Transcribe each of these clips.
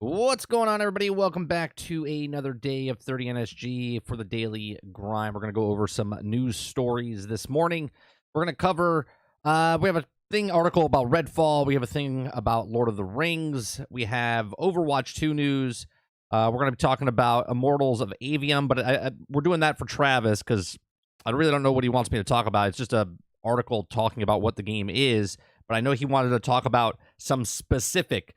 What's going on, everybody? Welcome back to another day of 30 NSG for the daily grind. We're going to go over some news stories this morning. We're going to cover, we have a article about Redfall. We have a thing about Lord of the Rings. We have Overwatch 2 news. We're going to be talking about Immortals of Avium, but we're doing that for Travis because I really don't know what he wants me to talk about. It's just a article talking about what the game is, but I know he wanted to talk about some specific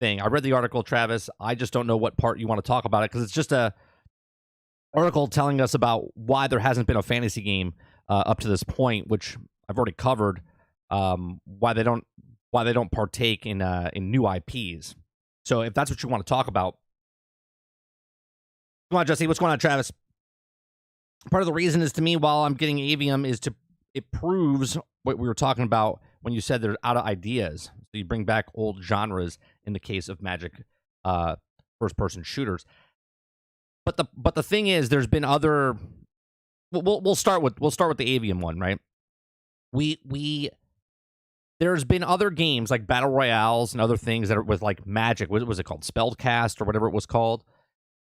thing. I read the article, Travis. I just don't know what part you want to talk about it because it's just a article telling us about why there hasn't been a fantasy game up to this point, which I've already covered. Why they don't partake in new IPs. So if that's what you want to talk about, come on, Jesse. What's going on, Travis? Part of the reason is, to me, while I'm getting Avium, is it proves what we were talking about when you said they're out of ideas. So you bring back old genres in the case of Magic first-person shooters. But the thing is, there's been other. We'll start with the Avium one, right? There's been other games like battle royales and other things that are with like Magic. What was it called? Spellcast or whatever it was called.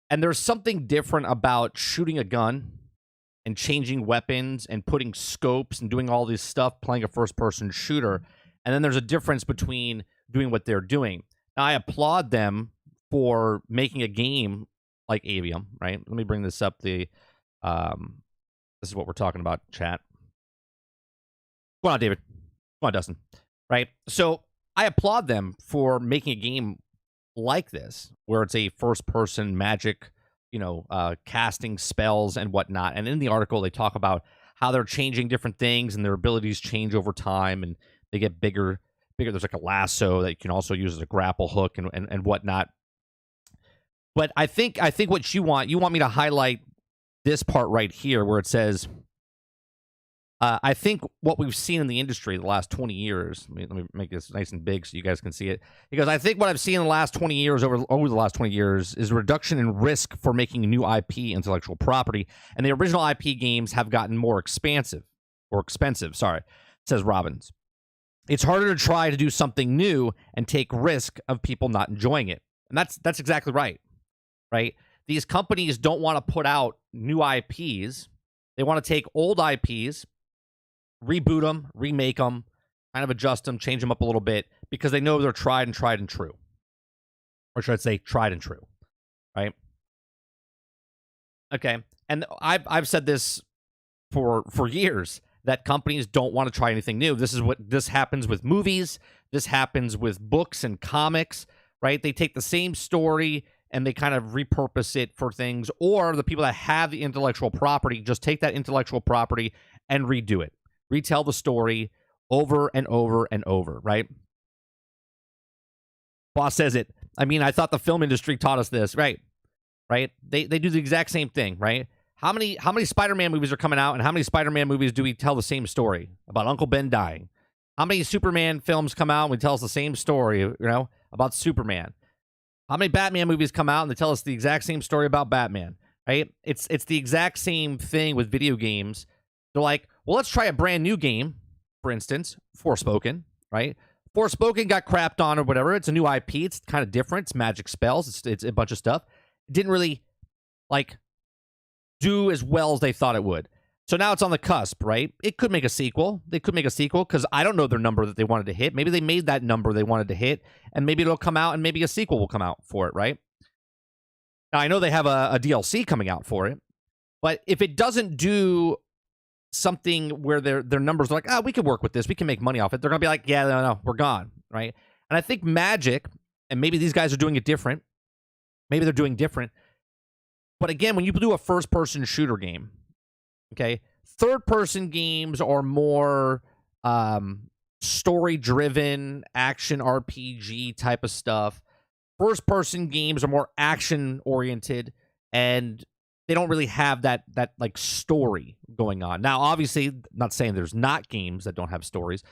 And there's something different about shooting a gun and changing weapons and putting scopes and doing all this stuff, playing a first-person shooter. And then there's a difference between doing what they're doing. Now, I applaud them for making a game like Avium, right? Let me bring this up. This is what we're talking about, chat. Come on, David. Come on, Dustin. Right? So I applaud them for making a game like this, where it's a first-person Magic, casting spells and whatnot. And in the article, they talk about how they're changing different things and their abilities change over time, and they get bigger. There's like a lasso that you can also use as a grapple hook and whatnot. But I think what you want me to highlight this part right here where it says, I think what we've seen in the industry the last 20 years, let me make this nice and big so you guys can see it. Because I think what I've seen in the last 20 years, over the last 20 years, is a reduction in risk for making new IP intellectual property. And the original IP games have gotten more expensive, says Robbins. It's harder to try to do something new and take risk of people not enjoying it. And that's exactly right. Right? These companies don't want to put out new IPs. They want to take old IPs, reboot them, remake them, kind of adjust them, change them up a little bit, because they know they're tried and true. Or should I say tried and true, right? Okay. And I've said this for years, that companies don't want to try anything new. This happens with movies. This happens with books and comics, right? They take the same story and they kind of repurpose it for things, or the people that have the intellectual property just take that intellectual property and redo it. Retell the story over and over and over, right? Boss says it. I mean, I thought the film industry taught us this, right? Right? They do the exact same thing, right? How many Spider-Man movies are coming out, and how many Spider-Man movies do we tell the same story about Uncle Ben dying? How many Superman films come out and we tell us the same story, about Superman? How many Batman movies come out and they tell us the exact same story about Batman, right? It's the exact same thing with video games. They're like, well, let's try a brand new game, for instance, Forspoken, right? Forspoken got crapped on or whatever. It's a new IP. It's kind of different. It's magic spells. It's a bunch of stuff. It didn't really, do as well as they thought it would. So now it's on the cusp, right? It could make a sequel. They could make a sequel because I don't know their number that they wanted to hit. Maybe they made that number they wanted to hit, and maybe it'll come out, and maybe a sequel will come out for it, right? Now, I know they have a DLC coming out for it, but if it doesn't do something where their numbers are like, we can work with this, we can make money off it, they're going to be like, yeah, no, we're gone, right? And I think Magic, and maybe these guys are doing it different. Maybe they're doing different. But again, when you do a first-person shooter game, okay, third-person games are more story-driven, action RPG type of stuff. First-person games are more action-oriented, and they don't really have that story going on. Now, obviously, not saying there's not games that don't have stories,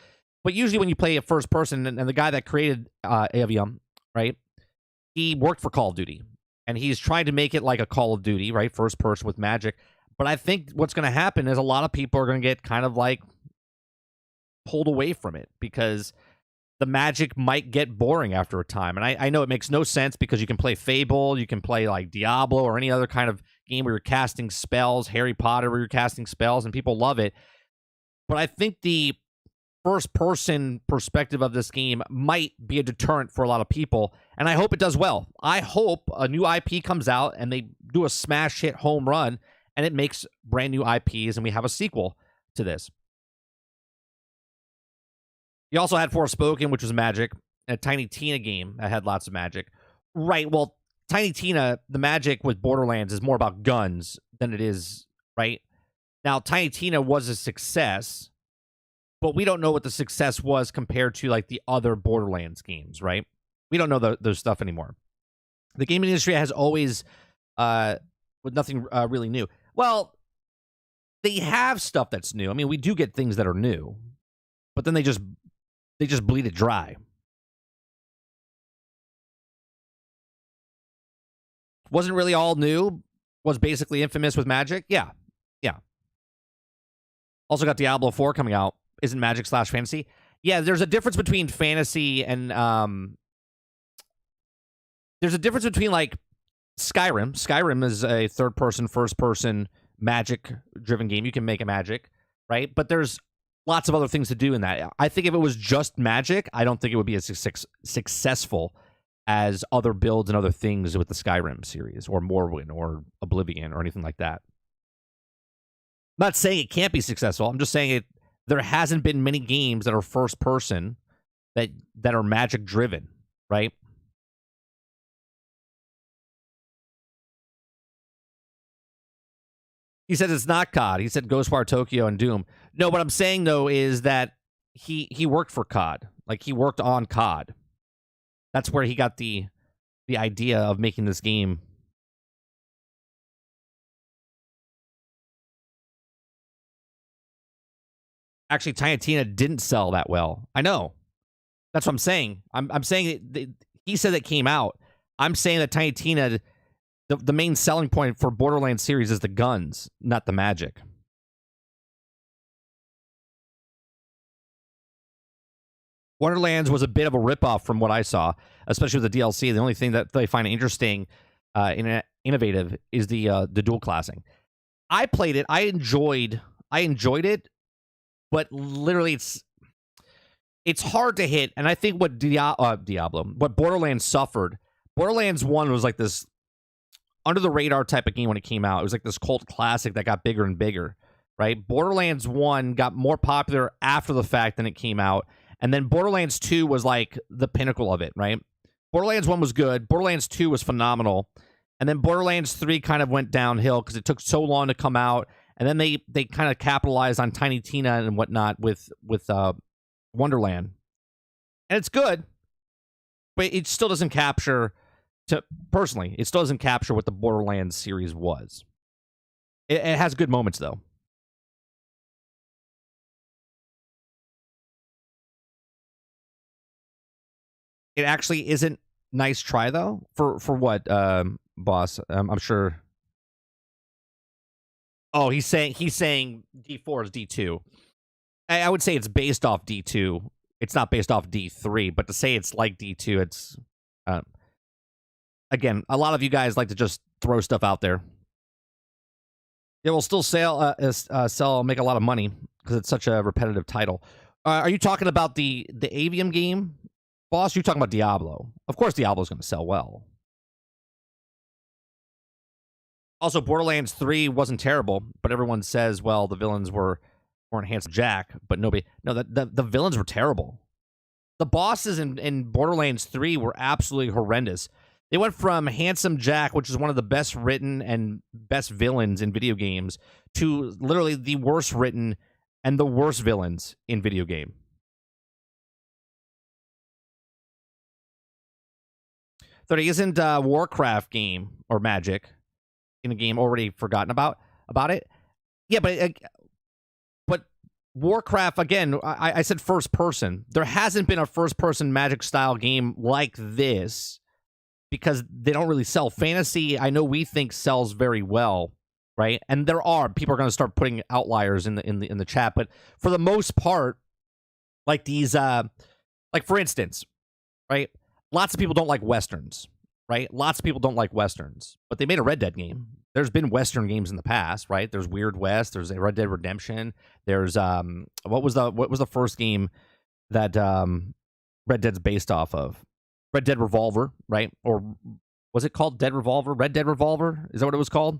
but usually when you play a first-person, and the guy that created Avium, right, he worked for Call of Duty. And he's trying to make it like a Call of Duty, right? First person with Magic. But I think what's going to happen is a lot of people are going to get kind of pulled away from it because the Magic might get boring after a time. And I know it makes no sense because you can play Fable, you can play like Diablo or any other kind of game where you're casting spells, Harry Potter where you're casting spells, and people love it. But I think the first-person perspective of this game might be a deterrent for a lot of people, and I hope it does well. I hope a new IP comes out and they do a smash hit home run, and it makes brand new IPs, and we have a sequel to this. You also had Forspoken, which was Magic, and a Tiny Tina game that had lots of Magic. Right, well, Tiny Tina, the Magic with Borderlands is more about guns than it is, right? Now, Tiny Tina was a success, but we don't know what the success was compared to, like, the other Borderlands games, right? We don't know those stuff anymore. The gaming industry has always, with nothing really new. Well, they have stuff that's new. I mean, we do get things that are new, but then they just bleed it dry. Wasn't really all new. Was basically Infamous with Magic. Yeah. Also got Diablo 4 coming out. Isn't Magic / fantasy? Yeah, there's a difference between fantasy and there's a difference between like Skyrim. Skyrim is a third-person, first-person Magic-driven game. You can make a Magic, right? But there's lots of other things to do in that. I think if it was just Magic, I don't think it would be as successful as other builds and other things with the Skyrim series or Morrowind or Oblivion or anything like that. I'm not saying it can't be successful. I'm just saying there hasn't been many games that are first person that are Magic driven, right? He said it's not COD. He said Ghostwire Tokyo and Doom. No, what I'm saying though is that he worked for COD. Like he worked on COD. That's where he got the idea of making this game. Actually, Tiny Tina didn't sell that well. I know. That's what I'm saying. I'm saying he said it came out. I'm saying that Tiny Tina, the main selling point for Borderlands series is the guns, not the Magic. Wonderlands was a bit of a ripoff from what I saw, especially with the DLC. The only thing that they find interesting and innovative is the dual classing. I played it. I enjoyed it, but literally it's hard to hit. And I think what what Borderlands suffered. Borderlands 1 was like this under the radar type of game when it came out. It was like this cult classic that got bigger and bigger, right? Borderlands 1 got more popular after the fact than it came out. And then Borderlands 2 was like the pinnacle of it, right? Borderlands 1 was good. Borderlands 2 was phenomenal. And then Borderlands 3 kind of went downhill because it took so long to come out. And then they kind of capitalized on Tiny Tina and whatnot with Wonderland. And it's good, but it still doesn't capture, personally, it still doesn't capture what the Borderlands series was. It has good moments, though. It actually isn't. Nice try, though. For what, boss? I'm sure. Oh, he's saying D4 is D2. I would say it's based off D2. It's not based off D3, but to say it's like D2, it's again, a lot of you guys like to just throw stuff out there. It will still sell, make a lot of money because it's such a repetitive title. Are you talking about the Avium game, boss? You're talking about Diablo. Of course, Diablo's going to sell well. Also, Borderlands 3 wasn't terrible, but everyone says, well, the villains weren't Handsome Jack, but nobody. No, the villains were terrible. The bosses in Borderlands 3 were absolutely horrendous. They went from Handsome Jack, which is one of the best written and best villains in video games, to literally the worst written and the worst villains in video game. So isn't Warcraft game or Magic in a game already forgotten about it? Yeah, but Warcraft, again, I said first person. There hasn't been a first person Magic style game like this because they don't really sell. Fantasy, I know we think sells very well, right? And there are people are going to start putting outliers in the chat, but for the most part, like these like Like, for instance, right? Lots of people don't like Westerns, right? Lots of people don't like Westerns, but they made a Red Dead game. There's been Western games in the past, right? There's Weird West. There's a Red Dead Redemption. There's what was the first game that Red Dead's based off of? Red Dead Revolver, right? Or was it called Dead Revolver? Red Dead Revolver? Is that what it was called?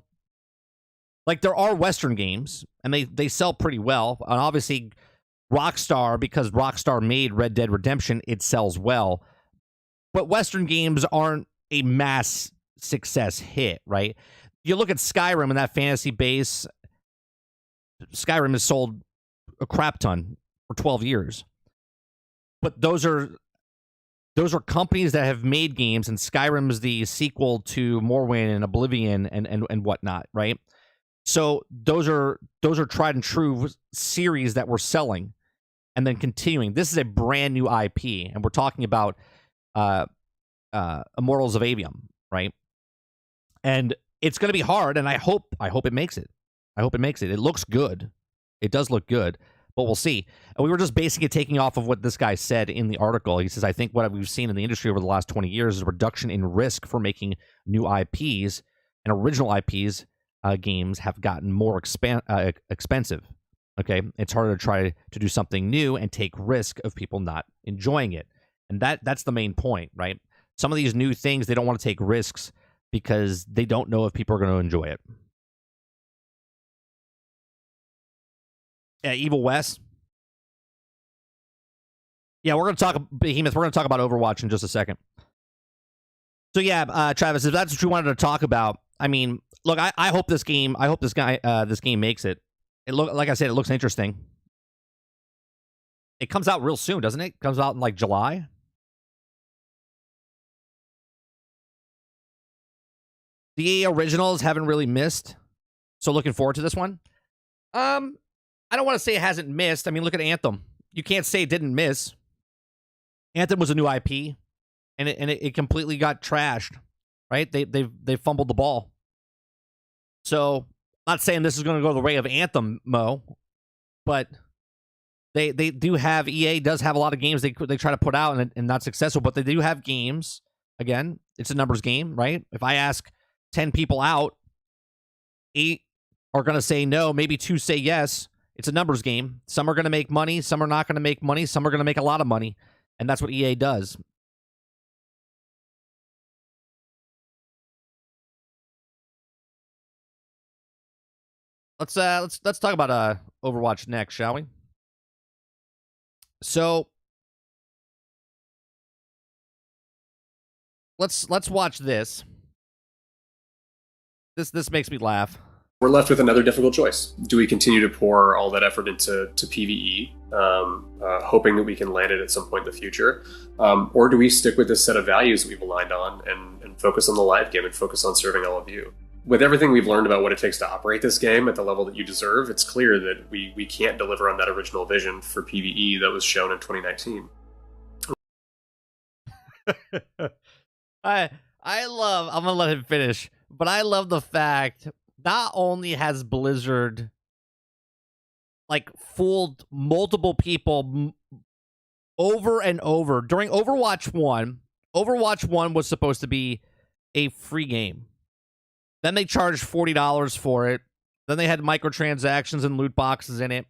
Like, there are Western games, and they sell pretty well. And obviously, Rockstar, because Rockstar made Red Dead Redemption, it sells well. But Western games aren't a mass success hit, right? You look at Skyrim and that fantasy base. Skyrim has sold a crap ton for 12 years. But those are companies that have made games, and Skyrim is the sequel to Morrowind and Oblivion and whatnot, right? So those are tried and true series that we're selling and then continuing. This is a brand new IP, and we're talking about Immortals of Avium, right? And it's going to be hard, and I hope it makes it. I hope it makes it. It looks good. It does look good, but we'll see. And we were just basically taking off of what this guy said in the article. He says, I think what we've seen in the industry over the last 20 years is a reduction in risk for making new IPs, and original IPs games have gotten more expensive. Okay, it's harder to try to do something new and take risk of people not enjoying it. And that's the main point, right? Some of these new things, they don't want to take risks because they don't know if people are going to enjoy it. Yeah, Evil West. Yeah, we're going to talk Behemoth. We're going to talk about Overwatch in just a second. So yeah, Travis, if that's what you wanted to talk about, I mean, look, I hope this game makes it. Like I said, it looks interesting. It comes out real soon, doesn't it? It comes out in like July. The EA originals haven't really missed, so looking forward to this one. I don't want to say it hasn't missed. I mean, look at Anthem. You can't say it didn't miss. Anthem was a new IP, and it completely got trashed. Right? They fumbled the ball. So, not saying this is going to go the way of Anthem, Mo, but they do have, EA does have a lot of games they try to put out and not successful, but they do have games. Again, it's a numbers game, right? If I ask 10 people out, 8 are going to say no, maybe 2 say yes. It's a numbers game. Some are going to make money, some are not going to make money, some are going to make a lot of money, and that's what EA does. Let's talk about Overwatch next, shall we? So let's watch this. This makes me laugh. We're left with another difficult choice. Do we continue to pour all that effort into PvE, hoping that we can land it at some point in the future? Or do we stick with this set of values that we've aligned on and focus on the live game and focus on serving all of you? With everything we've learned about what it takes to operate this game at the level that you deserve, it's clear that we can't deliver on that original vision for PvE that was shown in 2019. I'm gonna let him finish, but I love the fact not only has Blizzard like fooled multiple people over and over during Overwatch 1. Overwatch 1 was supposed to be a free game. Then they charged $40 for it. Then they had microtransactions and loot boxes in it.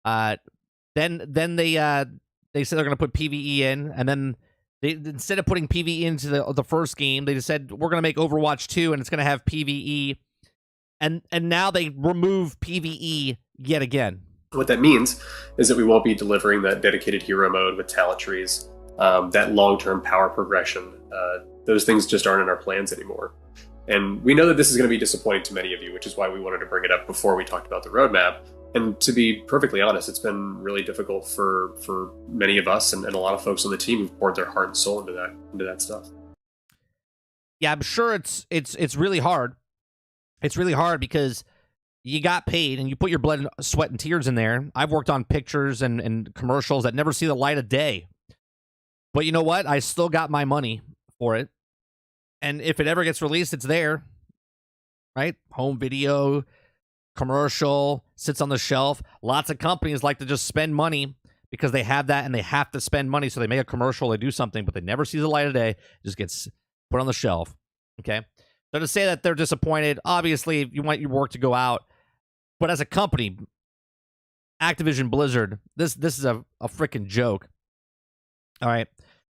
Then they said they're going to put PvE in, and then they, instead of putting PvE into the first game, they just said we're going to make Overwatch 2 and it's going to have PvE. And now they remove PvE yet again. What that means is that we won't be delivering that dedicated hero mode with talent trees, that long-term power progression. Those things just aren't in our plans anymore. And we know that this is going to be disappointing to many of you, which is why we wanted to bring it up before we talked about the roadmap. And to be perfectly honest, it's been really difficult for many of us and a lot of folks on the team who've poured their heart and soul into that stuff. Yeah, I'm sure it's really hard. It's really hard because you got paid and you put your blood, sweat, and tears in there. I've worked on pictures and commercials that never see the light of day. But you know what? I still got my money for it. And if it ever gets released, it's there, right? Home video, commercial, sits on the shelf. Lots of companies like to just spend money because they have that and they have to spend money. So they make a commercial, they do something, but they never see the light of day. It just gets put on the shelf. Okay. So to say that they're disappointed, obviously you want your work to go out, but as a company, Activision Blizzard, this is a freaking joke. All right.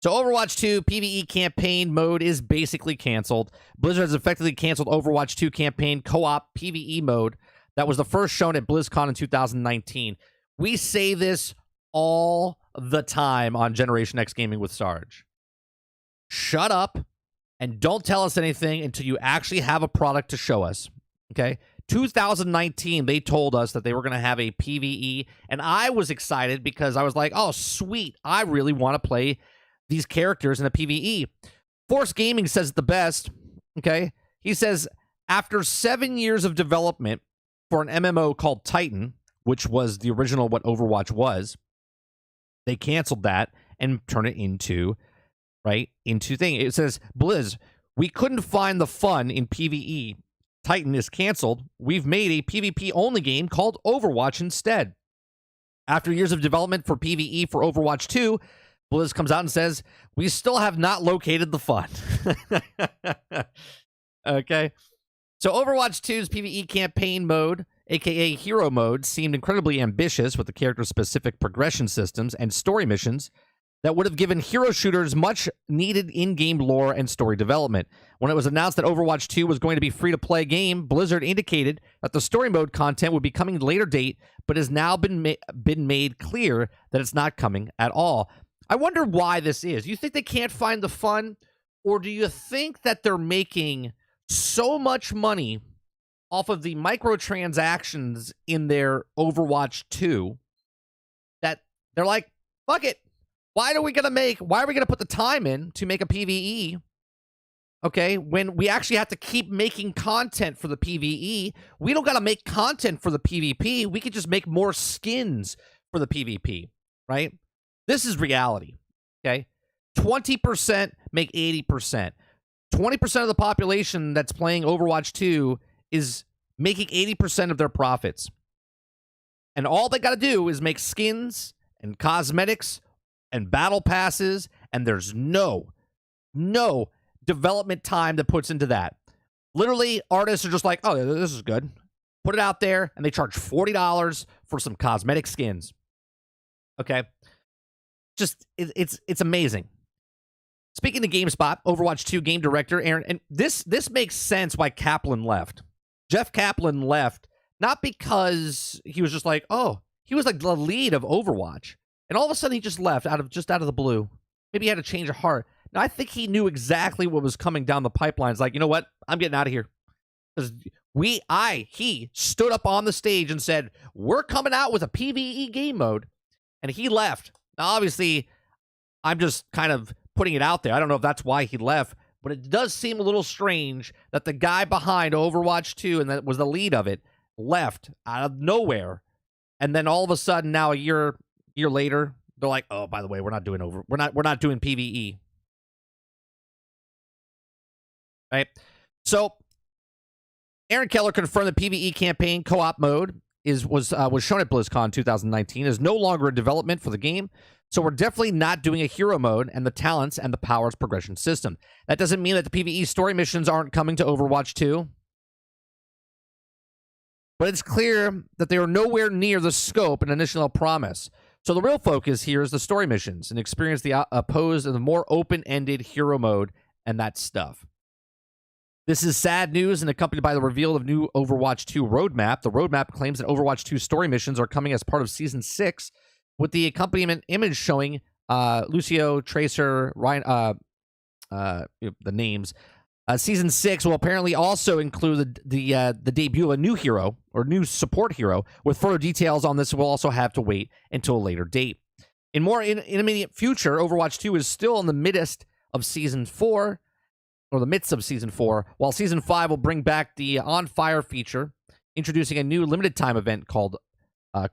So Overwatch 2 PvE campaign mode is basically canceled. Blizzard has effectively canceled Overwatch 2 campaign co-op PvE mode that was the first shown at BlizzCon in 2019. We say this all the time on Generation X Gaming with Sarge. Shut up and don't tell us anything until you actually have a product to show us. Okay? 2019, they told us that they were going to have a PvE, and I was excited because I was like, oh, sweet. I really want to play these characters in a PvE. Force Gaming says it the best. Okay? He says, after 7 years of development for an MMO called Titan, which was the original what Overwatch was, they canceled that and turned it into, into thing. It says, Blizz, we couldn't find the fun in PvE. Titan is canceled. We've made a PvP-only game called Overwatch instead. After years of development for PvE for Overwatch 2, Blizz comes out and says, we still have not located the fun. Okay. So Overwatch 2's PvE campaign mode, aka hero mode, seemed incredibly ambitious with the character-specific progression systems and story missions that would have given hero shooters much needed in-game lore and story development. When it was announced that Overwatch 2 was going to be a free-to-play game, Blizzard indicated that the story mode content would be coming at a later date, but has now been made clear that it's not coming at all. I wonder why this is. You think they can't find the fun, or do you think that they're making so much money off of the microtransactions in their Overwatch 2 that they're like, fuck it. Why are we going to put the time in to make a PvE? Okay, when we actually have to keep making content for the PvE, we don't got to make content for the PvP. We could just make more skins for the PvP, right? This is reality, okay? 20% make 80%. 20% of the population that's playing Overwatch 2 is making 80% of their profits. And all they got to do is make skins and cosmetics and battle passes, and there's no development time that puts into that. Literally, artists are just like, oh, this is good. Put it out there, and they charge $40 for some cosmetic skins. Okay? Just, it's amazing. Speaking of GameSpot, Overwatch 2 game director Aaron, and this makes sense why Kaplan left. Jeff Kaplan left, not because he was just like, oh, he was like the lead of Overwatch. And all of a sudden, he just left out of the blue. Maybe he had a change of heart. Now, I think he knew exactly what was coming down the pipeline. It's like, you know what? I'm getting out of here. Because he stood up on the stage and said, we're coming out with a PvE game mode. And he left. Now, obviously, I'm just kind of putting it out there. I don't know if that's why he left. But it does seem a little strange that the guy behind Overwatch 2, and that was the lead of it, left out of nowhere. And then all of a sudden, now a year later, they're like, oh, by the way, we're not doing PvE. Right? So Aaron Keller confirmed the PvE campaign co-op mode was shown at BlizzCon 2019 is no longer a development for the game. So we're definitely not doing a hero mode and the talents and the powers progression system. That doesn't mean that the PvE story missions aren't coming to Overwatch 2. But it's clear that they are nowhere near the scope and initial promise. So the real focus here is the story missions and experience the opposed and the more open-ended hero mode and that stuff. This is sad news and accompanied by the reveal of new Overwatch 2 roadmap. The roadmap claims that Overwatch 2 story missions are coming as part of Season 6, with the accompaniment image showing Lucio, Tracer, Ryan, the names. Season 6 will apparently also include the debut of a new hero, or new support hero, with further details on this we'll also have to wait until a later date. In more immediate future, Overwatch 2 is still in the midst of Season 4, while Season 5 will bring back the On Fire feature, introducing a new limited time event called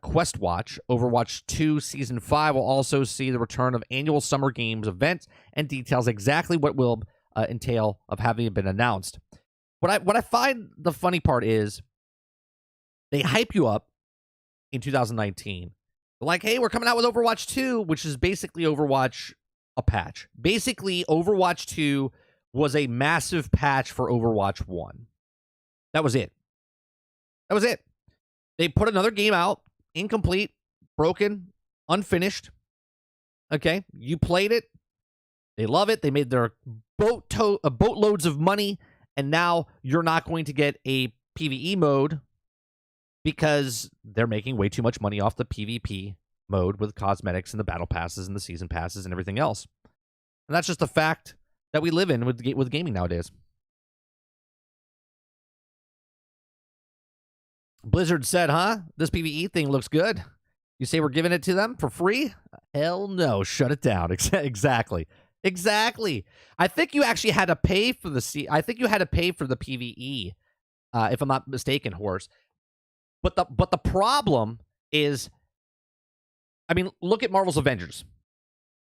Quest Watch. Overwatch 2 Season 5 will also see the return of annual Summer Games event and details exactly what will entail of having been announced. What I find the funny part is they hype you up in 2019, Like, hey, we're coming out with Overwatch 2, which is basically Overwatch a patch. Basically, Overwatch 2 was a massive patch for Overwatch 1. That was it. That was it. They put another game out, incomplete, broken, unfinished. Okay, you played it. They love it. They made their boatloads of money, and now you're not going to get a PvE mode because they're making way too much money off the PvP mode with cosmetics and the battle passes and the season passes and everything else. And that's just a fact that we live in with gaming nowadays. Blizzard said, huh? This PvE thing looks good. You say we're giving it to them for free? Hell no. Shut it down. Exactly. Exactly. I think you actually had to pay for the I think you had to pay for the PvE, if I'm not mistaken, Horse. But the problem is, I mean, look at Marvel's Avengers.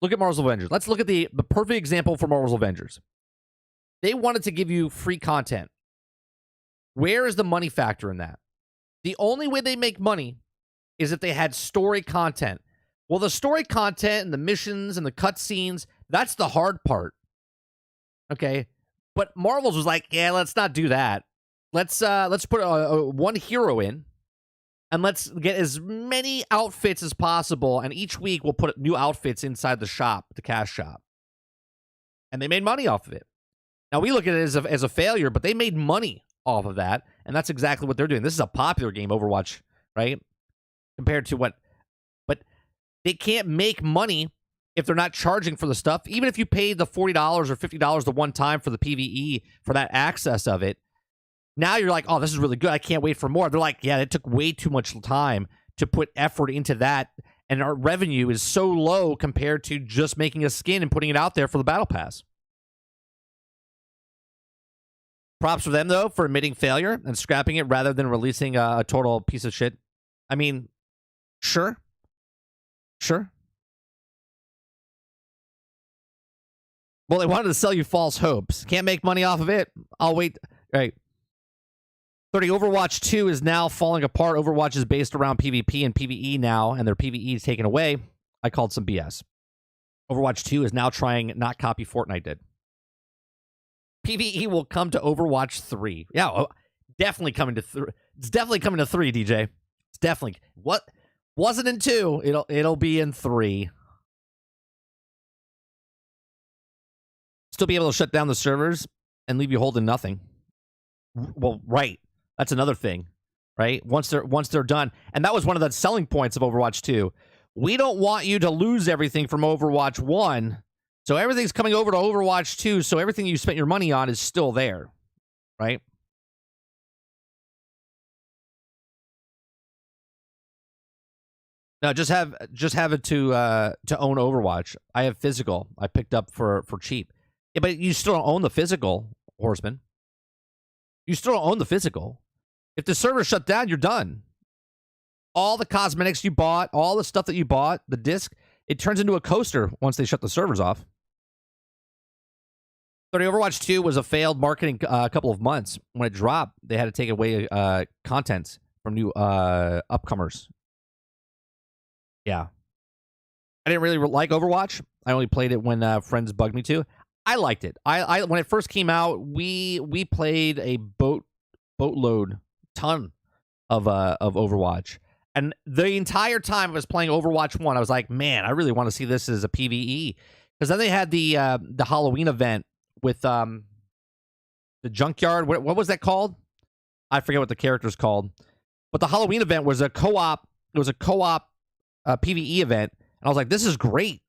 Look at Marvel's Avengers. Let's look at the perfect example for Marvel's Avengers. They wanted to give you free content. Where is the money factor in that? The only way they make money is if they had story content. Well, the story content and the missions and the cutscenes, that's the hard part. Okay? But Marvel's was like, yeah, let's not do that. Let's put one hero in, and let's get as many outfits as possible, and each week we'll put new outfits inside the shop, the cash shop. And they made money off of it. Now, we look at it as a failure, but they made money off of that, and that's exactly what they're doing. This is a popular game, Overwatch, right? Compared to what... But they can't make money if they're not charging for the stuff. Even if you paid the $40 or $50 the one time for the PvE, for that access of it, now you're like, oh, this is really good. I can't wait for more. They're like, yeah, it took way too much time to put effort into that, and our revenue is so low compared to just making a skin and putting it out there for the Battle Pass. Props for them, though, for admitting failure and scrapping it rather than releasing a total piece of shit. I mean, sure. Sure. Well, they wanted to sell you false hopes. Can't make money off of it. I'll wait. All right. 30, Overwatch 2 is now falling apart. Overwatch is based around PvP and PvE now, and their PvE is taken away. I called some BS. Overwatch 2 is now trying not copy Fortnite did. PvE will come to Overwatch 3. Yeah, definitely coming to 3. It's definitely coming to 3, DJ. It's definitely. What wasn't in 2, it'll be in 3. Still be able to shut down the servers and leave you holding nothing. Well, right. That's another thing, right? Once they're done. And that was one of the selling points of Overwatch 2. We don't want you to lose everything from Overwatch 1. So everything's coming over to Overwatch 2, so everything you spent your money on is still there, right? No, just have it to own Overwatch. I have physical. I picked up for cheap. Yeah, but you still don't own the physical, Horseman. You still don't own the physical. If the server shut down, you're done. All the cosmetics you bought, all the stuff that you bought, the disc, it turns into a coaster once they shut the servers off. 30, Overwatch 2 was a failed marketing a couple of months. When it dropped, they had to take away content from new upcomers. Yeah. I didn't really like Overwatch. I only played it when friends bugged me to. I liked it. I when it first came out, we played a boatload ton of Overwatch. And the entire time I was playing Overwatch 1, I was like, man, I really want to see this as a PvE. Because then they had the Halloween event with the Junkyard. What was that called? I forget what the character's called. But the Halloween event was a co-op. It was a co-op PvE event. And I was like, this is great.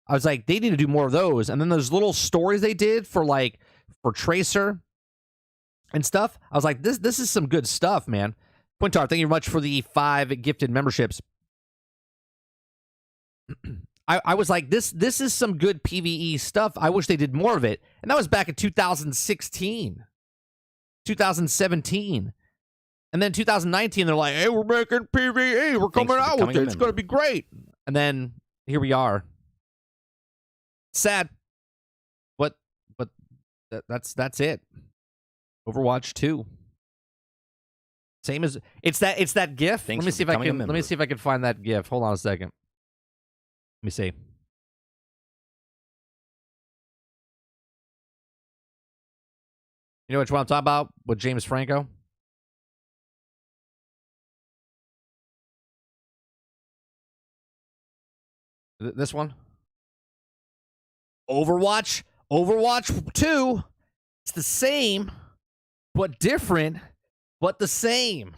I was like, they need to do more of those. And then those little stories they did for Tracer and stuff. I was like, this is some good stuff, man. Quintar, thank you very much for the 5 gifted memberships. I was like, this is some good PvE stuff. I wish they did more of it. And that was back in 2016, 2017. And then 2019, they're like, hey, we're making PvE. We're coming out with it. It's going to be great. And then here we are. Sad. But that's it. Overwatch 2. Same as it's that GIF. Thanks Let me for see if I becoming a can. Let me member. see if I can find that GIF. Hold on a second. Let me see. You know which one I'm talking about with James Franco? This one? Overwatch 2. It's the same, but different, but the same.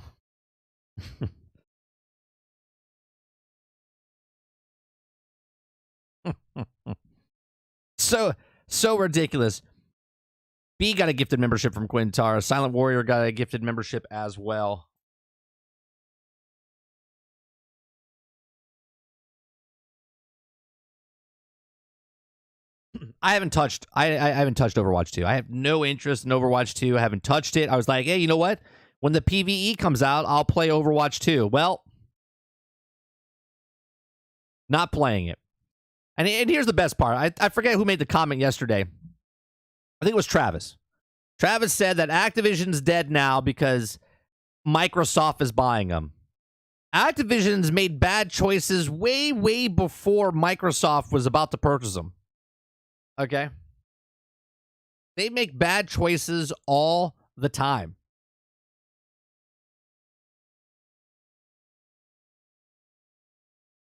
So ridiculous. B got a gifted membership from Quintara. Silent Warrior got a gifted membership as well. I haven't touched Overwatch 2. I have no interest in Overwatch 2. I haven't touched it. I was like, hey, you know what? When the PvE comes out, I'll play Overwatch 2. Well, not playing it. And here's the best part. I forget who made the comment yesterday. I think it was Travis. Travis said that Activision's dead now because Microsoft is buying them. Activision's made bad choices way, way before Microsoft was about to purchase them. Okay? They make bad choices all the time.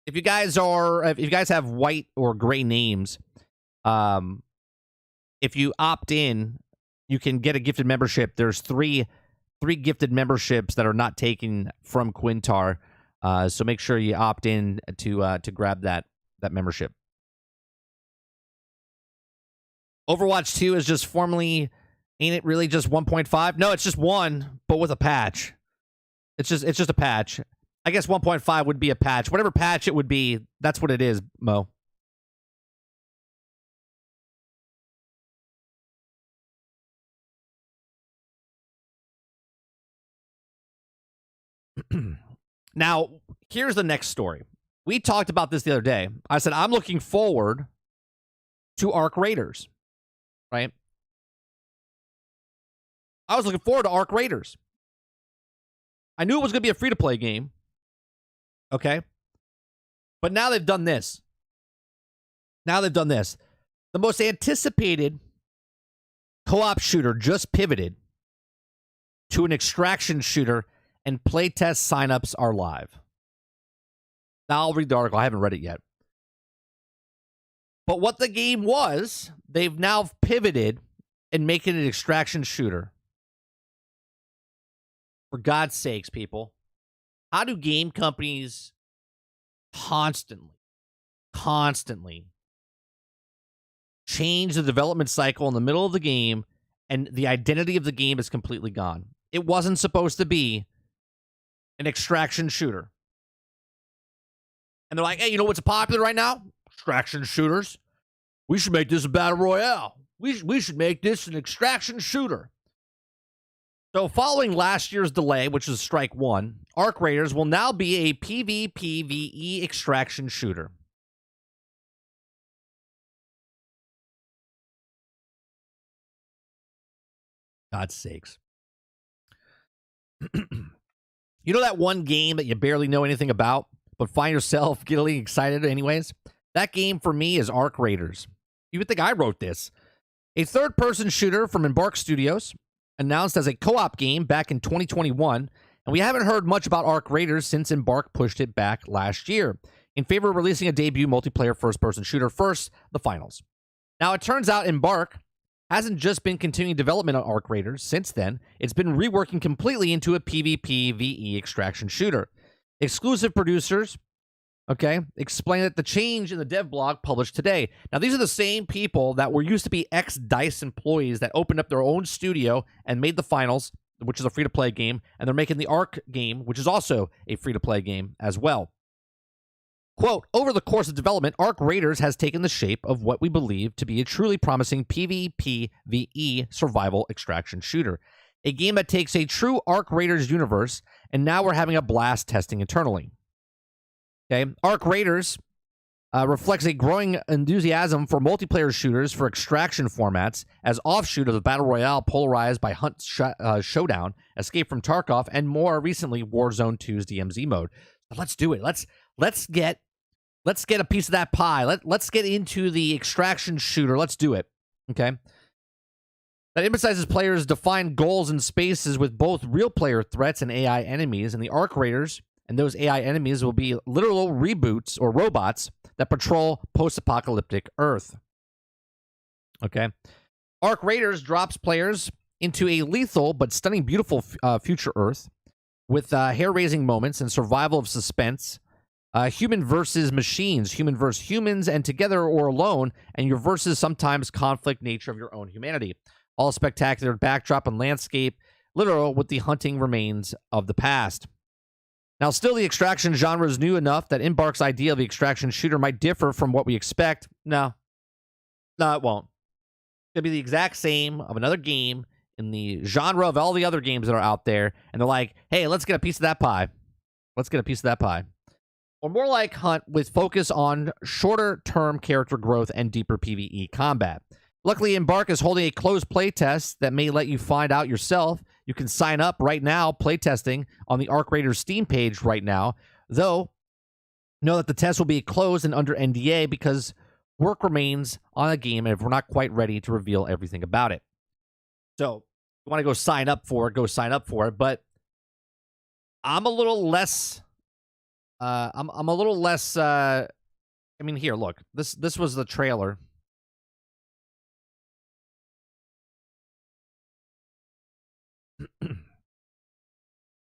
If you guys have white or gray names, if you opt in, you can get a gifted membership. There's three gifted memberships that are not taken from Quintar. So make sure you opt in to grab that membership. Overwatch 2 is just formally, ain't it really just 1.5? No, it's just 1, but with a patch. It's just a patch. I guess 1.5 would be a patch. Whatever patch it would be, that's what it is, Mo. Now, here's the next story. We talked about this the other day. I said, I'm looking forward to Arc Raiders, right? I was looking forward to Arc Raiders. I knew it was going to be a free-to-play game. Okay? But now they've done this. The most anticipated co-op shooter just pivoted to an extraction shooter, and playtest signups are live. Now I'll read the article. I haven't read it yet. But what the game was, they've now pivoted and making it an extraction shooter. For God's sakes, people. How do game companies constantly change the development cycle in the middle of the game, and the identity of the game is completely gone? It wasn't supposed to be an extraction shooter. And they're like, hey, you know what's popular right now? Extraction shooters. We should make this a battle royale. We should make this an extraction shooter. So following last year's delay, which is Strike 1, Arc Raiders will now be a PvPvE extraction shooter. God's sakes. You know that one game that you barely know anything about, but find yourself getting excited anyways? That game for me is Arc Raiders. You would think I wrote this. A third-person shooter from Embark Studios, announced as a co-op game back in 2021, and we haven't heard much about Arc Raiders since Embark pushed it back last year in favor of releasing a debut multiplayer first-person shooter first, the finals. Now, it turns out Embark hasn't just been continuing development on Arc Raiders since then. It's been reworking completely into a PvPvE extraction shooter. Exclusive producers, explain that the change in the dev blog published today. Now, these are the same people that were used to be ex-DICE employees that opened up their own studio and made the finals, which is a free-to-play game, and they're making the Arc game, which is also a free-to-play game as well. Quote, over the course of development, Arc Raiders has taken the shape of what we believe to be a truly promising PvPvE survival extraction shooter. A game that takes a true Arc Raiders universe, and now we're having a blast testing internally. Okay, Arc Raiders reflects a growing enthusiasm for multiplayer shooters for extraction formats as offshoot of the Battle Royale polarized by Hunt Showdown, Escape from Tarkov, and more recently Warzone 2's DMZ mode. But let's do it. Let's get a piece of that pie. Let's get into the extraction shooter. Let's do it. Okay. That emphasizes players define goals and spaces with both real player threats and AI enemies, and the Arc Raiders and those AI enemies will be literal reboots or robots that patrol post-apocalyptic Earth. Okay. Arc Raiders drops players into a lethal but stunning, beautiful future Earth with hair-raising moments and survival of suspense. Human versus machines, human versus humans, and together or alone, and your versus sometimes conflict nature of your own humanity. All spectacular backdrop and landscape, literal with the hunting remains of the past. Now, still, the extraction genre is new enough that Embark's idea of the extraction shooter might differ from what we expect. No, it won't. It'll be the exact same of another game in the genre of all the other games that are out there, and they're like, hey, let's get a piece of that pie. Let's get a piece of that pie. Or more like Hunt with focus on shorter-term character growth and deeper PvE combat. Luckily, Embark is holding a closed playtest that may let you find out yourself. You can sign up right now, playtesting, on the Arc Raiders Steam page right now. Though, know that the test will be closed and under NDA because work remains on the game, and if we're not quite ready to reveal everything about it. So, if you want to go sign up for it, go sign up for it. But I'm a little less... I'm a little less... I mean, here, look. This was the trailer.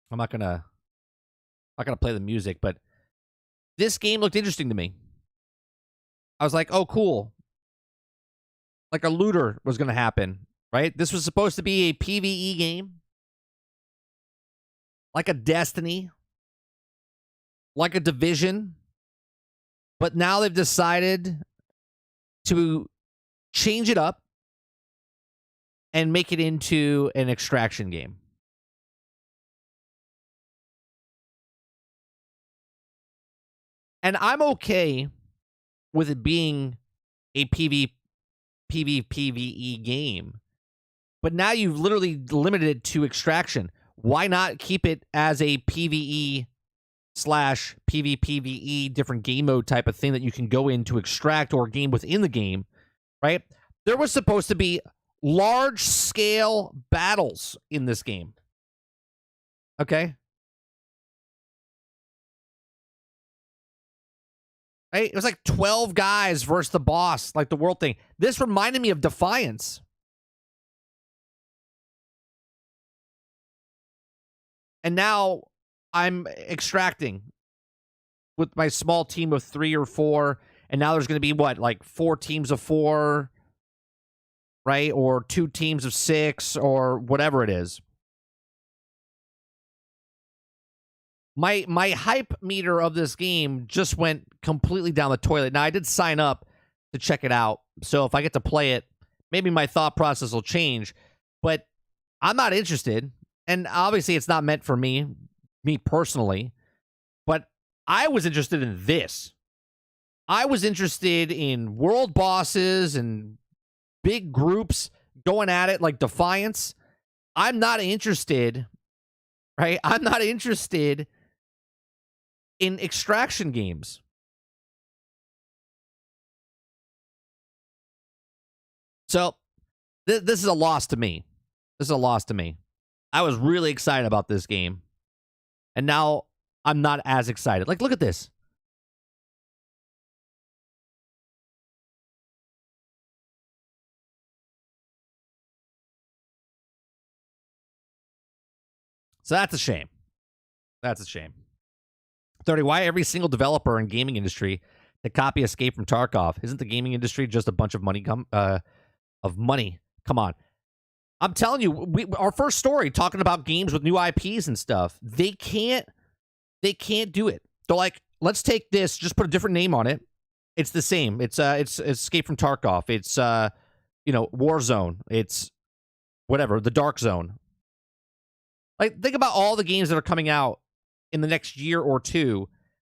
I'm not gonna play the music, but this game looked interesting to me. I was like, oh, cool. Like a looter was gonna happen, right? This was supposed to be a PvE game. Like a Destiny. Like a Division. But now they've decided to change it up and make it into an extraction game. And I'm okay with it being a PvE game. But now you've literally limited it to extraction. Why not keep it as a PvE/PvPvE different game mode type of thing that you can go in to extract or game within the game, right? There was supposed to be large-scale battles in this game. Okay? Right? It was like 12 guys versus the boss, like the world thing. This reminded me of Defiance. And now I'm extracting with my small team of 3 or 4, and now there's going to be, what, like 4 teams of 4, right? Or 2 teams of 6, or whatever it is. My hype meter of this game just went completely down the toilet. Now, I did sign up to check it out, so if I get to play it, maybe my thought process will change, but I'm not interested, and obviously it's not meant for me personally, but I was interested in this. I was interested in world bosses and big groups going at it like Defiance. I'm not interested, right? I'm not interested in extraction games. So, this is a loss to me. This is a loss to me. I was really excited about this game. And now I'm not as excited. Like, look at this. So that's a shame. That's a shame. 30, why every single developer in gaming industry to copy Escape from Tarkov? Isn't the gaming industry just a bunch of money? Come on. I'm telling you, our first story talking about games with new IPs and stuff, they can't do it. They're like, let's take this, just put a different name on it. It's the same. It's Escape from Tarkov. It's Warzone. It's whatever, the Dark Zone. Like, think about all the games that are coming out in the next year or two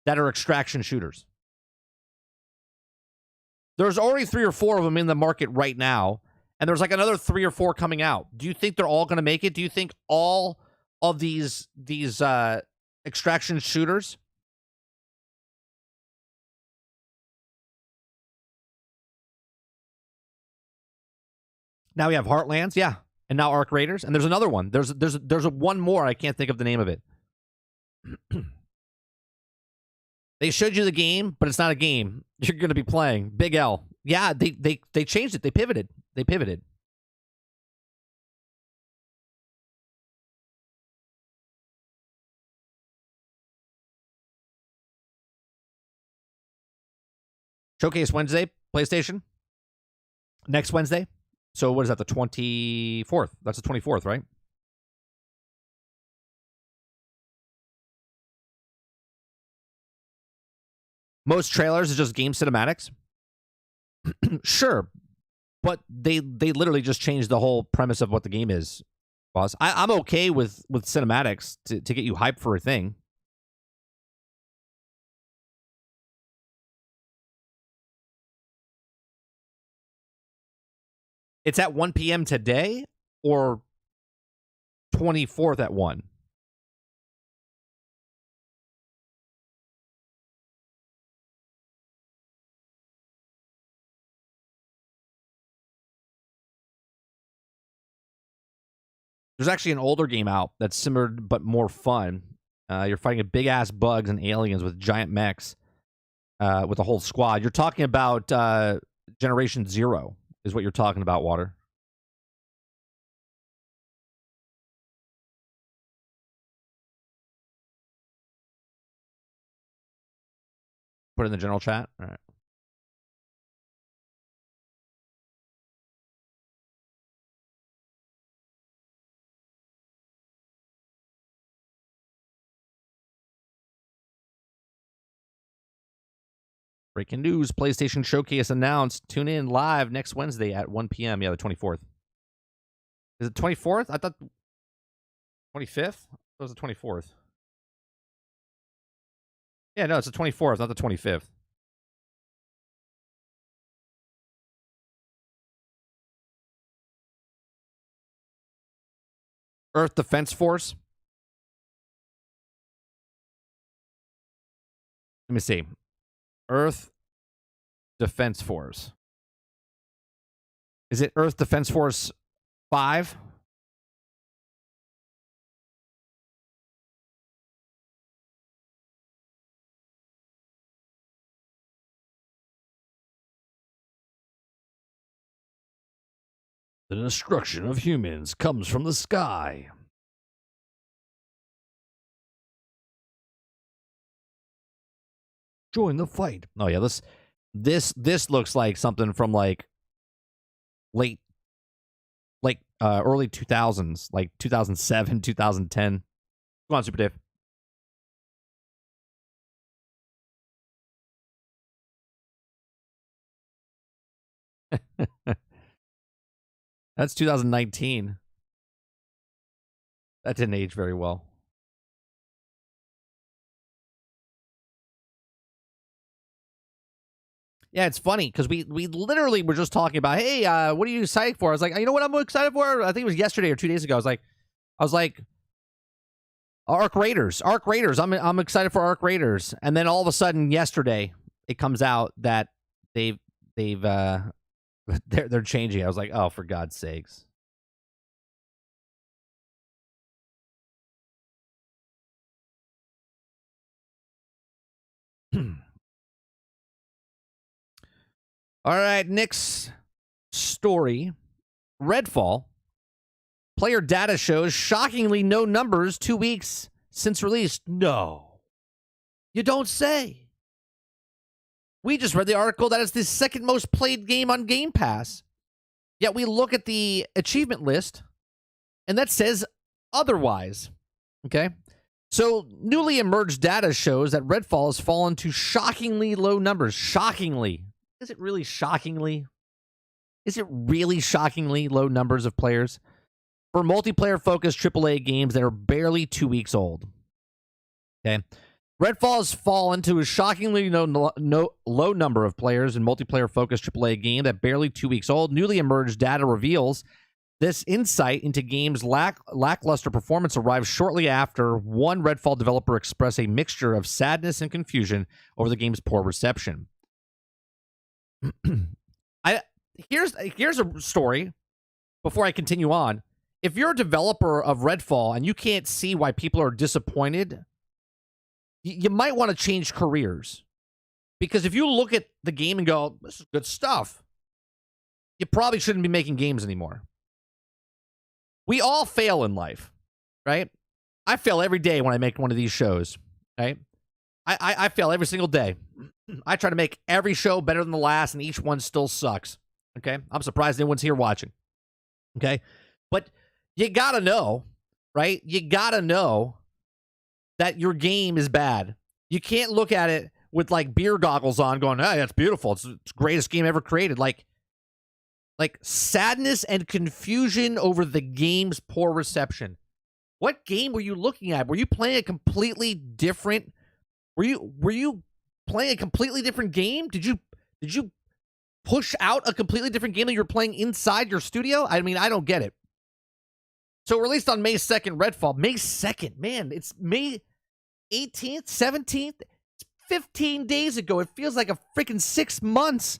that are extraction shooters. There's already 3 or 4 of them in the market right now, and there's like another 3 or 4 coming out. Do you think they're all going to make it? Do you think all of these extraction shooters? Now we have Heartlands, yeah, and now Arc Raiders, and there's another one. There's a one more. I can't think of the name of it. They showed you the game, but it's not a game you're going to be playing. Big L. Yeah, they changed it. They pivoted. Showcase Wednesday, PlayStation. Next Wednesday. So what is that, the 24th? That's the 24th, right? Most trailers is just game cinematics. Sure, but they literally just changed the whole premise of what the game is, boss. I'm okay with cinematics to get you hyped for a thing. It's at 1 p.m. today or 24th at 1? There's actually an older game out that's similar but more fun. You're fighting a big-ass bugs and aliens with giant mechs with a whole squad. You're talking about Generation Zero is what you're talking about, Water. Put it in the general chat. All right. Breaking news, PlayStation Showcase announced. Tune in live next Wednesday at 1 p.m. Yeah, the 24th. Is it 24th? I thought 25th? It was the 24th. Yeah, no, it's the 24th, not the 25th. Earth Defense Force. Let me see. Earth Defense Force. Is it Earth Defense Force 5? The destruction of humans comes from the sky. Join the fight. Oh yeah, this looks like something from like early 2000s, like 2007, 2010. Come on, Super Dave. That's 2019. That didn't age very well. Yeah, it's funny because we literally were just talking about, hey, what are you excited for? I was like, you know what I'm excited for? I think it was yesterday or 2 days ago. I was like, Arc Raiders. I'm excited for Arc Raiders. And then all of a sudden, yesterday, it comes out that they're changing. I was like, oh, for God's sakes. All right, Nick's story. Redfall. Player data shows shockingly no numbers 2 weeks since release. No. You don't say. We just read the article that it's the second most played game on Game Pass. Yet we look at the achievement list, and that says otherwise. Okay? So, newly emerged data shows that Redfall has fallen to shockingly low numbers. Shockingly. Is it really shockingly? Is it really shockingly low numbers of players? For multiplayer-focused AAA games that are barely 2 weeks old. Okay? Redfall has fallen to a shockingly low number of players in multiplayer-focused AAA game that barely 2 weeks old. Newly emerged data reveals this insight into game's lackluster performance arrived shortly after one Redfall developer expressed a mixture of sadness and confusion over the game's poor reception. Here's a story before I continue on. If you're a developer of Redfall and you can't see why people are disappointed, you might want to change careers. Because if you look at the game and go, this is good stuff, you probably shouldn't be making games anymore. We all fail in life, right? I fail every day when I make one of these shows, right? I fail every single day. I try to make every show better than the last, and each one still sucks, okay? I'm surprised anyone's here watching, okay? But you gotta know, right? You gotta know that your game is bad. You can't look at it with, like, beer goggles on going, hey, that's beautiful. It's the greatest game ever created. Like sadness and confusion over the game's poor reception. What game were you looking at? Were you playing a completely different? Were you playing a completely different game? Did you push out a completely different game that you were playing inside your studio? I mean, I don't get it. So released on May 2nd, Redfall. May 2nd, man, it's May 18th, 17th. It's 15 days ago. It feels like a freaking 6 months.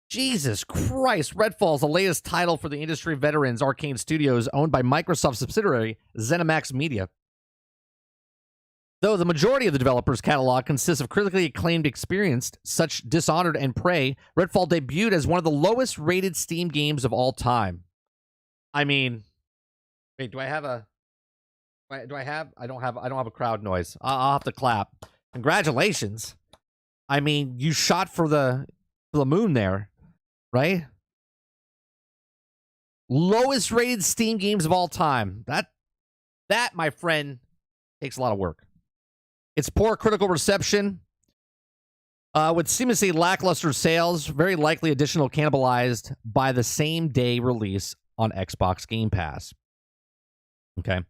Jesus Christ. Redfall is the latest title for the industry veterans Arcane Studios, owned by Microsoft subsidiary ZeniMax Media. Though the majority of the developer's catalog consists of critically acclaimed experienced, such Dishonored and Prey, Redfall debuted as one of the lowest rated Steam games of all time. I mean, wait, do I have a... I don't have a crowd noise. I'll have to clap. Congratulations. I mean, you shot for the moon there, right? Lowest rated Steam games of all time. That, my friend, takes a lot of work. Its poor critical reception, with seemingly lackluster sales, very likely additional cannibalized by the same day release on Xbox Game Pass. Okay.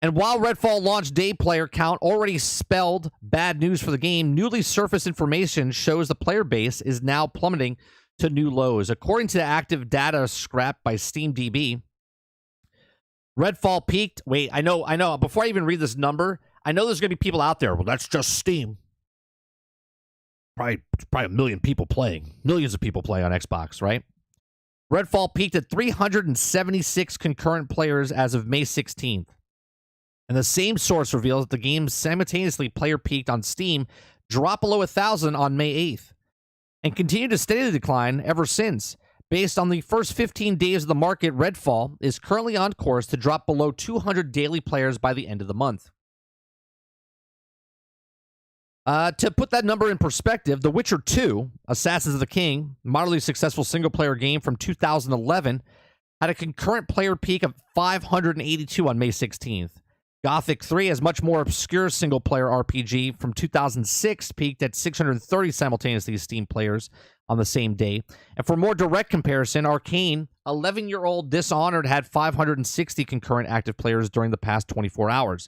And while Redfall launch day player count already spelled bad news for the game, newly surfaced information shows the player base is now plummeting to new lows. According to the active data scrapped by SteamDB, Redfall peaked. Wait, I know. Before I even read this number, I know there's going to be people out there. Well, that's just Steam. Probably a million people playing. Millions of people play on Xbox, right? Redfall peaked at 376 concurrent players as of May 16th. And the same source reveals that the game simultaneously player peaked on Steam, dropped below 1,000 on May 8th, and continued to steadily decline ever since. Based on the first 15 days of the market, Redfall is currently on course to drop below 200 daily players by the end of the month. To put that number in perspective, The Witcher 2, Assassins of the King, moderately successful single-player game from 2011, had a concurrent player peak of 582 on May 16th. Gothic 3, as much more obscure single-player RPG from 2006, peaked at 630 simultaneously Steam players on the same day. And for more direct comparison, Arcane, 11-year-old Dishonored, had 560 concurrent active players during the past 24 hours.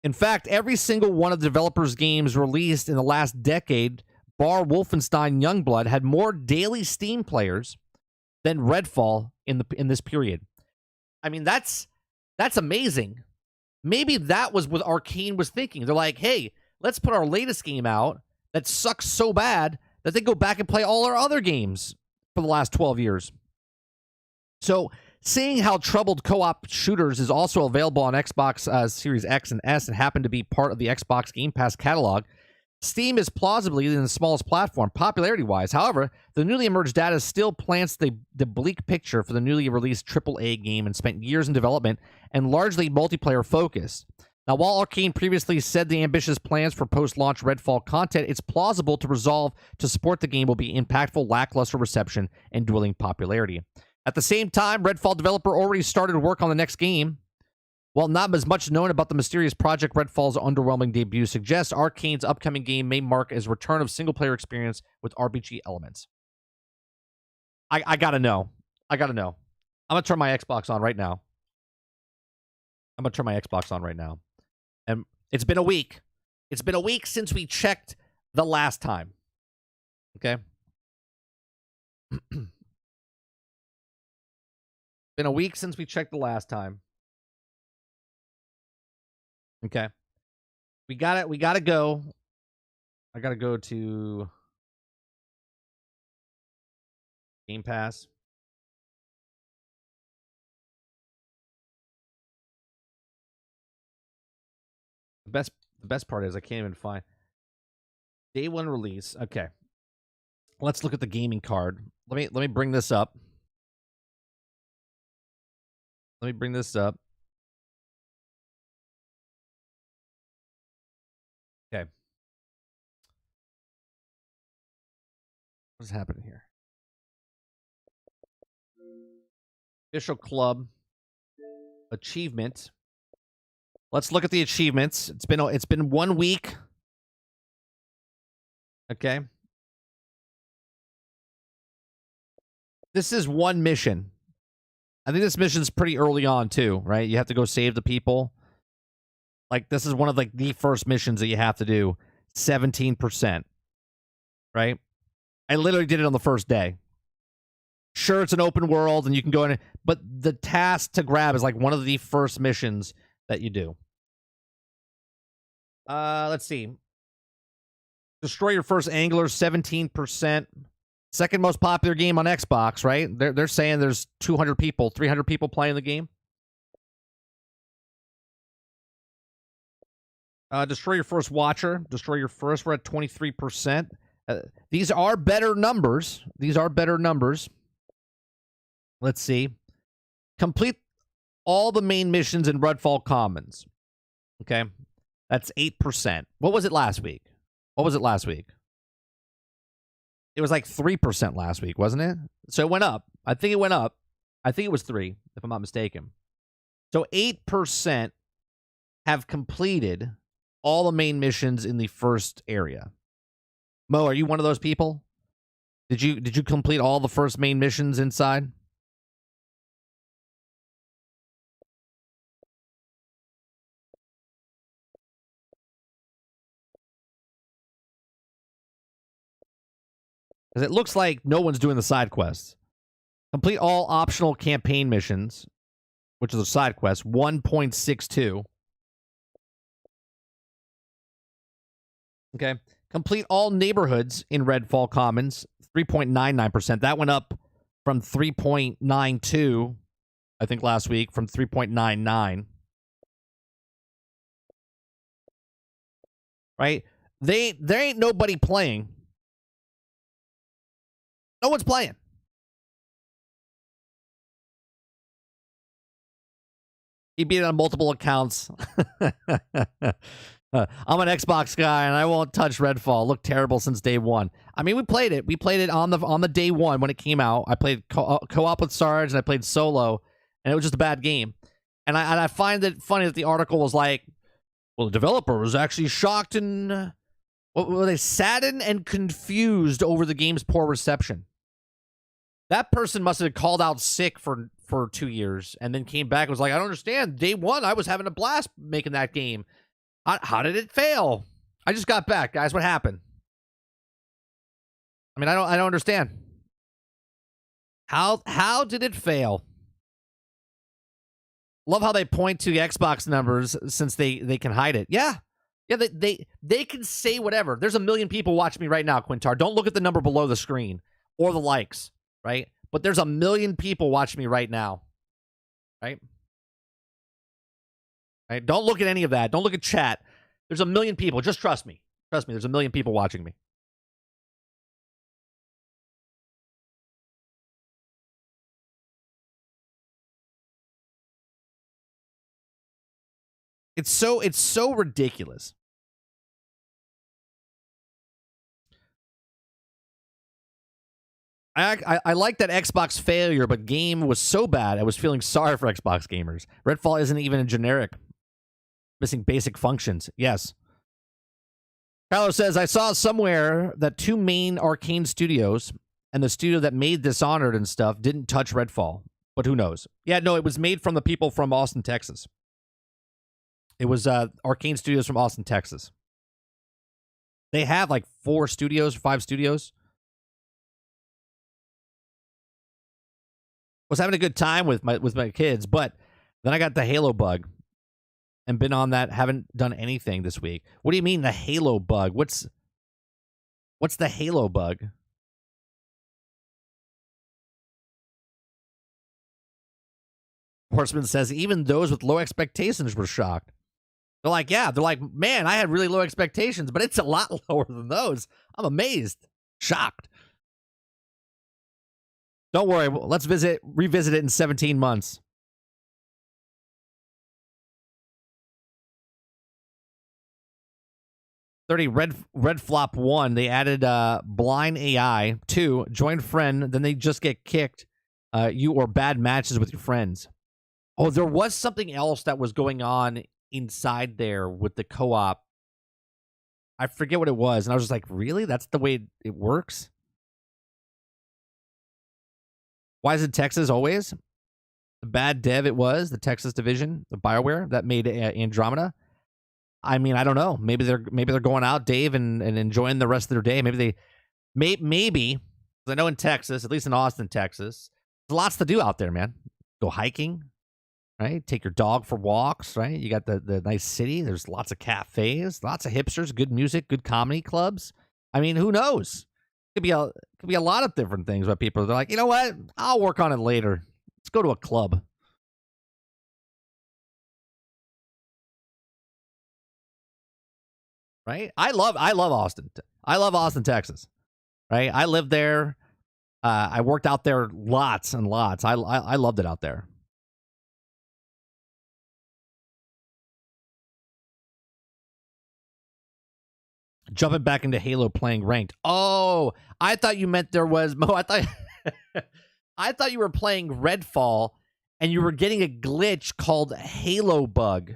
In fact, every single one of the developers' games released in the last decade, bar Wolfenstein Youngblood, had more daily Steam players than Redfall in this period. I mean, that's amazing. Maybe that was what Arcane was thinking. They're like, hey, let's put our latest game out that sucks so bad that they go back and play all our other games for the last 12 years. So, seeing how troubled co-op shooters is also available on Xbox Series X and S and happen to be part of the Xbox Game Pass catalog, Steam is plausibly the smallest platform, popularity-wise. However, the newly emerged data still plants the bleak picture for the newly released AAA game and spent years in development and largely multiplayer-focused. Now, while Arcane previously said the ambitious plans for post-launch Redfall content, it's plausible to resolve to support the game will be impactful, lackluster reception and dwindling popularity. At the same time, Redfall developer already started work on the next game. While not as much known about the mysterious project, Redfall's underwhelming debut suggests Arcane's upcoming game may mark as return of single-player experience with RPG elements. I gotta know. I'm gonna turn my Xbox on right now. And It's been a week. It's been a week since we checked the last time. Okay? Been a week since we checked the last time. Okay. We gotta go. I gotta go to Game Pass. The best part is I can't even find day one release. Okay. Let's look at the gaming card. Let me bring this up. Let me bring this up. Okay. What's happening here? Official club achievement. Let's look at the achievements. It's been 1 week. Okay. This is one mission. I think this mission's pretty early on too, right? You have to go save the people. Like, this is one of, like, the first missions that you have to do. 17%. Right? I literally did it on the first day. Sure, it's an open world and you can go in, but the task to grab is like one of the first missions that you do. Let's see. Destroy your first angler, 17%. Second most popular game on Xbox, right? They're saying there's 200 people, 300 people playing the game. Destroy your first watcher. Destroy your first. We're at 23%. These are better numbers. These are better numbers. Let's see. Complete all the main missions in Redfall Commons. Okay. That's 8%. What was it last week? What was it last week? It was like 3% last week, wasn't it? So it went up. I think it went up. I think it was 3, if I'm not mistaken. So 8% have completed all the main missions in the first area. Mo, are you one of those people? Did you complete all the first main missions inside? Because it looks like no one's doing the side quests. Complete all optional campaign missions, which is a side quest, 1.62. Okay. Complete all neighborhoods in Redfall Commons, 3.99%. That went up from 3.92, I think, last week, from 3.99. Right? There ain't nobody playing. No one's playing. He beat it on multiple accounts. I'm an Xbox guy, and I won't touch Redfall. Looked terrible since day one. I mean, we played it. We played it on the day one when it came out. I played co-op with Sarge, and I played solo, and it was just a bad game. And I find it funny that the article was like, well, the developer was actually shocked and what were they, saddened and confused over the game's poor reception. That person must have called out sick for 2 years and then came back and was like, I don't understand. Day one, I was having a blast making that game. How did it fail? I just got back, guys. What happened? I mean, I don't understand. How did it fail? Love how they point to the Xbox numbers since they can hide it. Yeah. Yeah, they can say whatever. There's 1 million people watching me right now, Quintar. Don't look at the number below the screen or the likes, right? But there's 1 million people watching me right now, right? Right? Don't look at any of that. Don't look at chat. There's 1 million people. Just trust me. Trust me, there's 1 million people watching me. It's so ridiculous. I like that Xbox failure, but game was so bad, I was feeling sorry for Xbox gamers. Redfall isn't even a generic. Missing basic functions. Yes. Carlos says, I saw somewhere that 2 main Arcane studios and the studio that made Dishonored and stuff didn't touch Redfall. But who knows? Yeah, no, it was made from the people from Austin, Texas. It was Arcane Studios from Austin, Texas. They have like 4 studios, 5 studios. Was having a good time with my kids, but then I got the Halo bug and been on that. Haven't done anything this week. What do you mean the Halo bug? What's the Halo bug? Horseman says even those with low expectations were shocked. They're like, man, I had really low expectations, but it's a lot lower than those. I'm amazed, shocked. Don't worry, let's revisit it in 17 months. Red Flop 1, they added blind AI. 2, join friend, then they just get kicked. You or bad matches with your friends. Oh, there was something else that was going on inside there with the co-op. I forget what it was, and I was just like, really? That's the way it works? Why is it Texas always? The bad dev it was, the Texas division, the BioWare that made Andromeda. I mean, I don't know. Maybe they're going out, Dave, and enjoying the rest of their day. Maybe maybe I know in Texas, at least in Austin, Texas, there's lots to do out there, man. Go hiking, right? Take your dog for walks, right? You got the nice city. There's lots of cafes, lots of hipsters, good music, good comedy clubs. I mean, who knows? Could be a lot of different things. But people, they're like, you know what? I'll work on it later. Let's go to a club. Right? I love Austin. I love Austin, Texas. Right? I lived there. I worked out there lots and lots. I loved it out there. Jumping back into Halo, playing ranked. Oh, I thought you meant there was Mo. I thought you were playing Redfall and you were getting a glitch called Halo bug.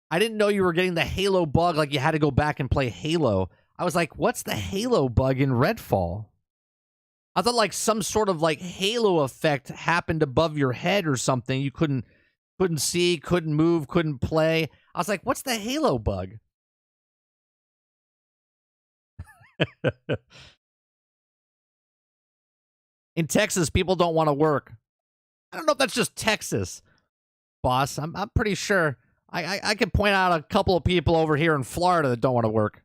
I didn't know you were getting the Halo bug, like you had to go back and play Halo. I was like, what's the Halo bug in Redfall? I thought like some sort of like Halo effect happened above your head or something. You couldn't see, couldn't move, couldn't play. I was like, what's the Halo bug? In Texas, people don't want to work. I don't know if that's just Texas, boss. I'm pretty sure. I can point out a couple of people over here in Florida that don't want to work.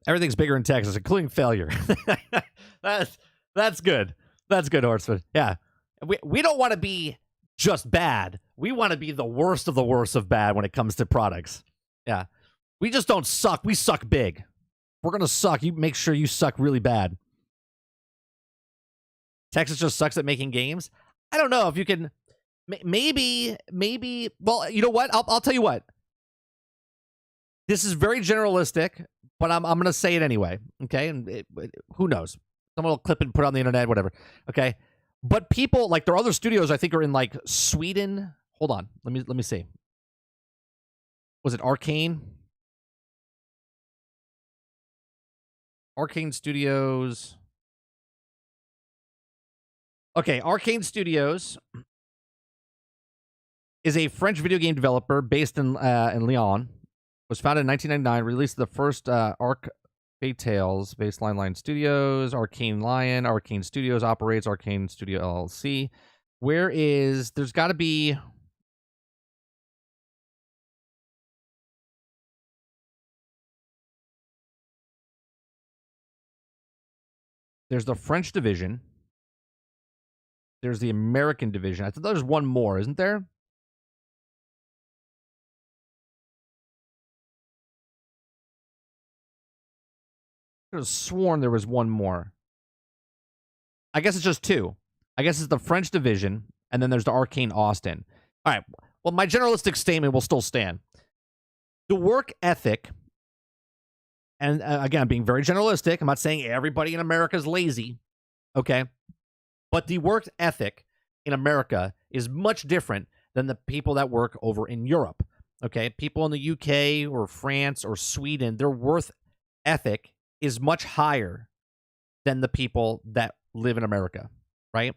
Everything's bigger in Texas, including failure. That's good. That's good, Horseman. Yeah. We don't want to be just bad. We want to be the worst of bad when it comes to products. Yeah. We just don't suck. We suck big. We're going to suck. You make sure you suck really bad. Texas just sucks at making games. I don't know if you can. Maybe. Well, you know what? I'll tell you what. This is very generalistic, but I'm going to say it anyway. Okay, and who knows? Someone will clip it and put it on the internet, whatever. Okay, but people like there are other studios I think are in like Sweden. Hold on, let me see. Was it Arcane? Arcane Studios. Okay, Arcane Studios is a French video game developer based in Lyon. Was founded in 1999. Released the first Arc Fatales Baseline Line Studios. Arcane Lion. Arcane Studios operates Arcane Studio LLC. There's got to be. There's the French division. There's the American division. I thought there's one more, isn't there? I could have sworn there was one more. I guess it's just 2. I guess it's the French division, and then there's the Arcane Austin. All right. Well, my generalistic statement will still stand. The work ethic, and again, I'm being very generalistic. I'm not saying everybody in America is lazy, okay? But the work ethic in America is much different than the people that work over in Europe, okay? People in the UK or France or Sweden, their work ethic is much higher than the people that live in America, right?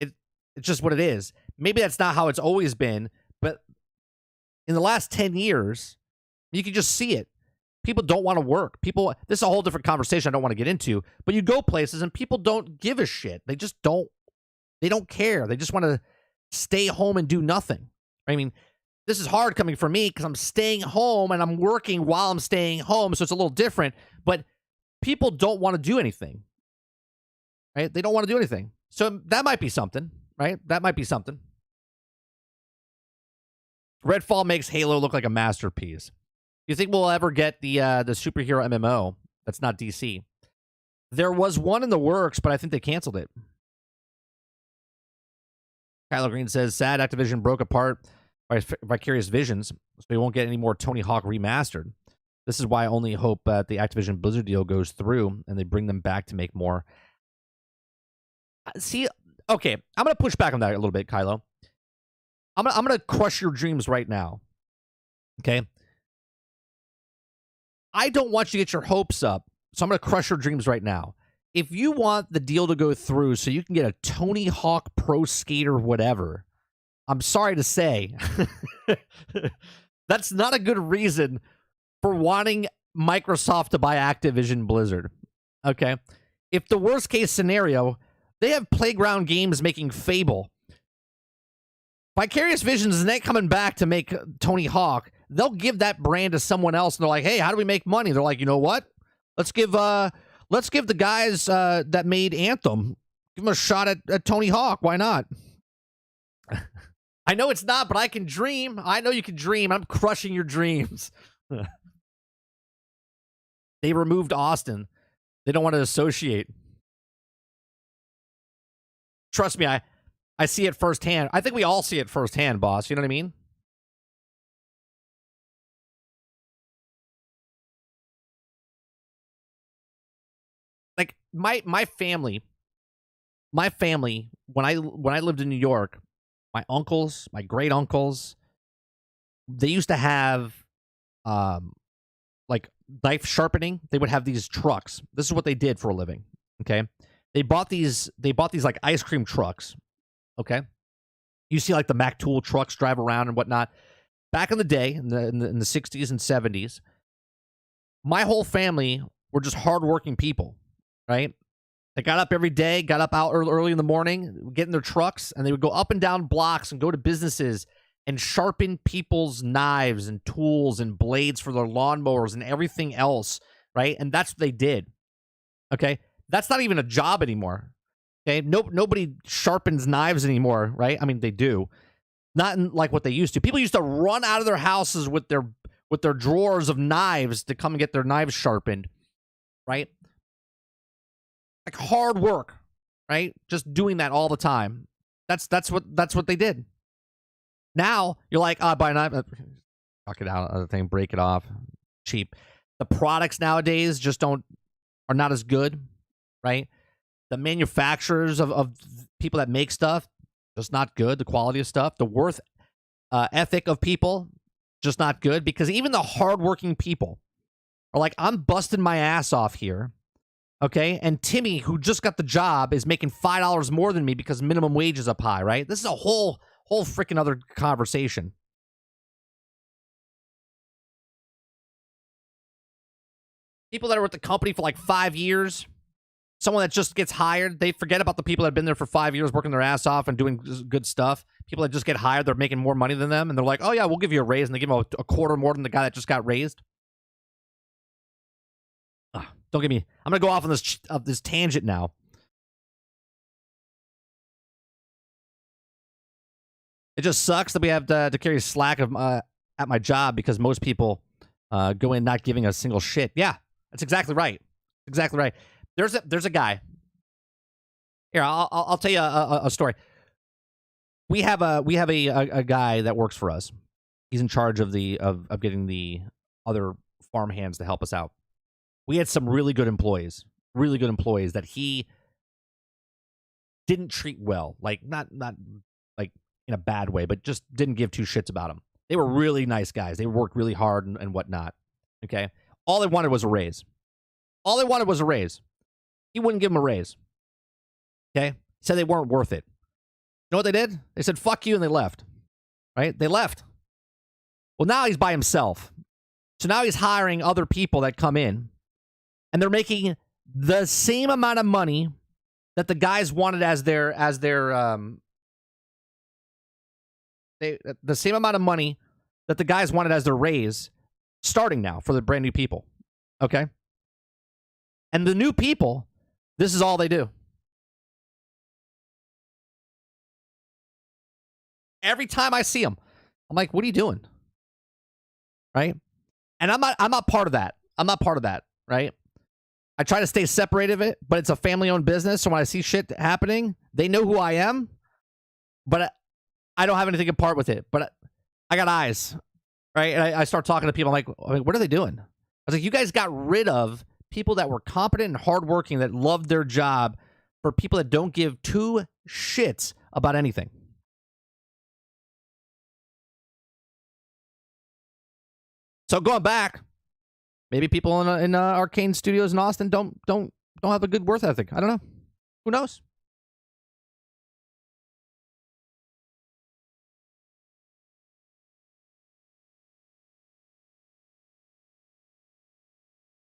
It's just what it is. Maybe that's not how it's always been, but in the last 10 years, you can just see it. People don't want to work. People, this is a whole different conversation I don't want to get into, but you go places and people don't give a shit. They just don't, they don't care. They just want to stay home and do nothing. I mean, this is hard coming from me because I'm staying home and I'm working while I'm staying home, so it's a little different, but people don't want to do anything, right? They don't want to do anything. So that might be something, right? That might be something. Redfall makes Halo look like a masterpiece. You think we'll ever get the superhero MMO that's not DC? There was one in the works, but I think they canceled it. Kylo Green says, sad Activision broke apart by Vicarious Visions, so we won't get any more Tony Hawk remastered. This is why I only hope that the Activision Blizzard deal goes through and they bring them back to make more. See, okay, I'm going to push back on that a little bit, Kylo. I'm going to crush your dreams right now. Okay? I don't want you to get your hopes up, so I'm going to crush your dreams right now. If you want the deal to go through so you can get a Tony Hawk Pro Skater whatever, I'm sorry to say, that's not a good reason for wanting Microsoft to buy Activision Blizzard. Okay? If the worst case scenario, they have Playground Games making Fable. Vicarious Visions isn't coming back to make Tony Hawk. They'll give that brand to someone else, and they're like, hey, how do we make money? They're like, you know what? Let's give the guys that made Anthem, give them a shot at Tony Hawk. Why not? I know it's not, but I can dream. I know you can dream. I'm crushing your dreams. They removed Austin. They don't want to associate. Trust me, I see it firsthand. I think we all see it firsthand, boss. You know what I mean? Like my family, when I lived in New York, my uncles, my great uncles, they used to have like knife sharpening. They would have these trucks. This is what they did for a living. Okay. They bought these like ice cream trucks. Okay. You see like the Mac Tool trucks drive around and whatnot. Back in the day, in the 60s and 70s, my whole family were just hardworking people, right? They got up every day, got up out early in the morning, get in their trucks, and they would go up and down blocks and go to businesses and sharpen people's knives and tools and blades for their lawnmowers and everything else, right? And that's what they did, okay? That's not even a job anymore, okay? Nobody sharpens knives anymore, right? I mean, they do. Not in like what they used to. People used to run out of their houses with their drawers of knives to come and get their knives sharpened, right? Like hard work, right? Just doing that all the time. That's what they did. Now you're like, buy a knife, knock it out of the thing, break it off, cheap. The products nowadays just are not as good, right? The manufacturers of people that make stuff, just not good. The quality of stuff, the worth ethic of people, just not good. Because even the hardworking people are like, I'm busting my ass off here. Okay, and Timmy, who just got the job, is making $5 more than me because minimum wage is up high, right? This is a whole freaking other conversation. People that are with the company for like 5 years, someone that just gets hired, they forget about the people that have been there for 5 years working their ass off and doing good stuff. People that just get hired, they're making more money than them, and they're like, oh yeah, we'll give you a raise, and they give them a quarter more than the guy that just got raised. Don't get me. I'm gonna go off on this tangent now. It just sucks that we have to carry slack of at my job because most people go in not giving a single shit. Yeah, that's exactly right. Exactly right. There's a guy. Here, I'll tell you a story. We have a guy that works for us. He's in charge of getting the other farm hands to help us out. We had some really good employees that he didn't treat well, like not like in a bad way, but just didn't give two shits about them. They were really nice guys. They worked really hard and whatnot. Okay, all they wanted was a raise. He wouldn't give them a raise. Okay? He said they weren't worth it. You know what they did? They said, fuck you, and they left. Right? They left. Well, now he's by himself. So now he's hiring other people that come in, and they're making the same amount of money that the guys wanted the same amount of money that the guys wanted as their raise starting now for the brand new people. Okay? And the new people, this is all they do. Every time I see them, I'm like, what are you doing? Right? And I'm not part of that. I'm not part of that, right? I try to stay separated of it, but it's a family-owned business, so when I see shit happening, they know who I am, but I don't have anything to part with it. But I got eyes, right? And I start talking to people. I'm like, what are they doing? I was like, you guys got rid of people that were competent and hardworking, that loved their job, for people that don't give two shits about anything. So going back, maybe people in Arcane Studios in Austin don't have a good work ethic. I don't know. Who knows?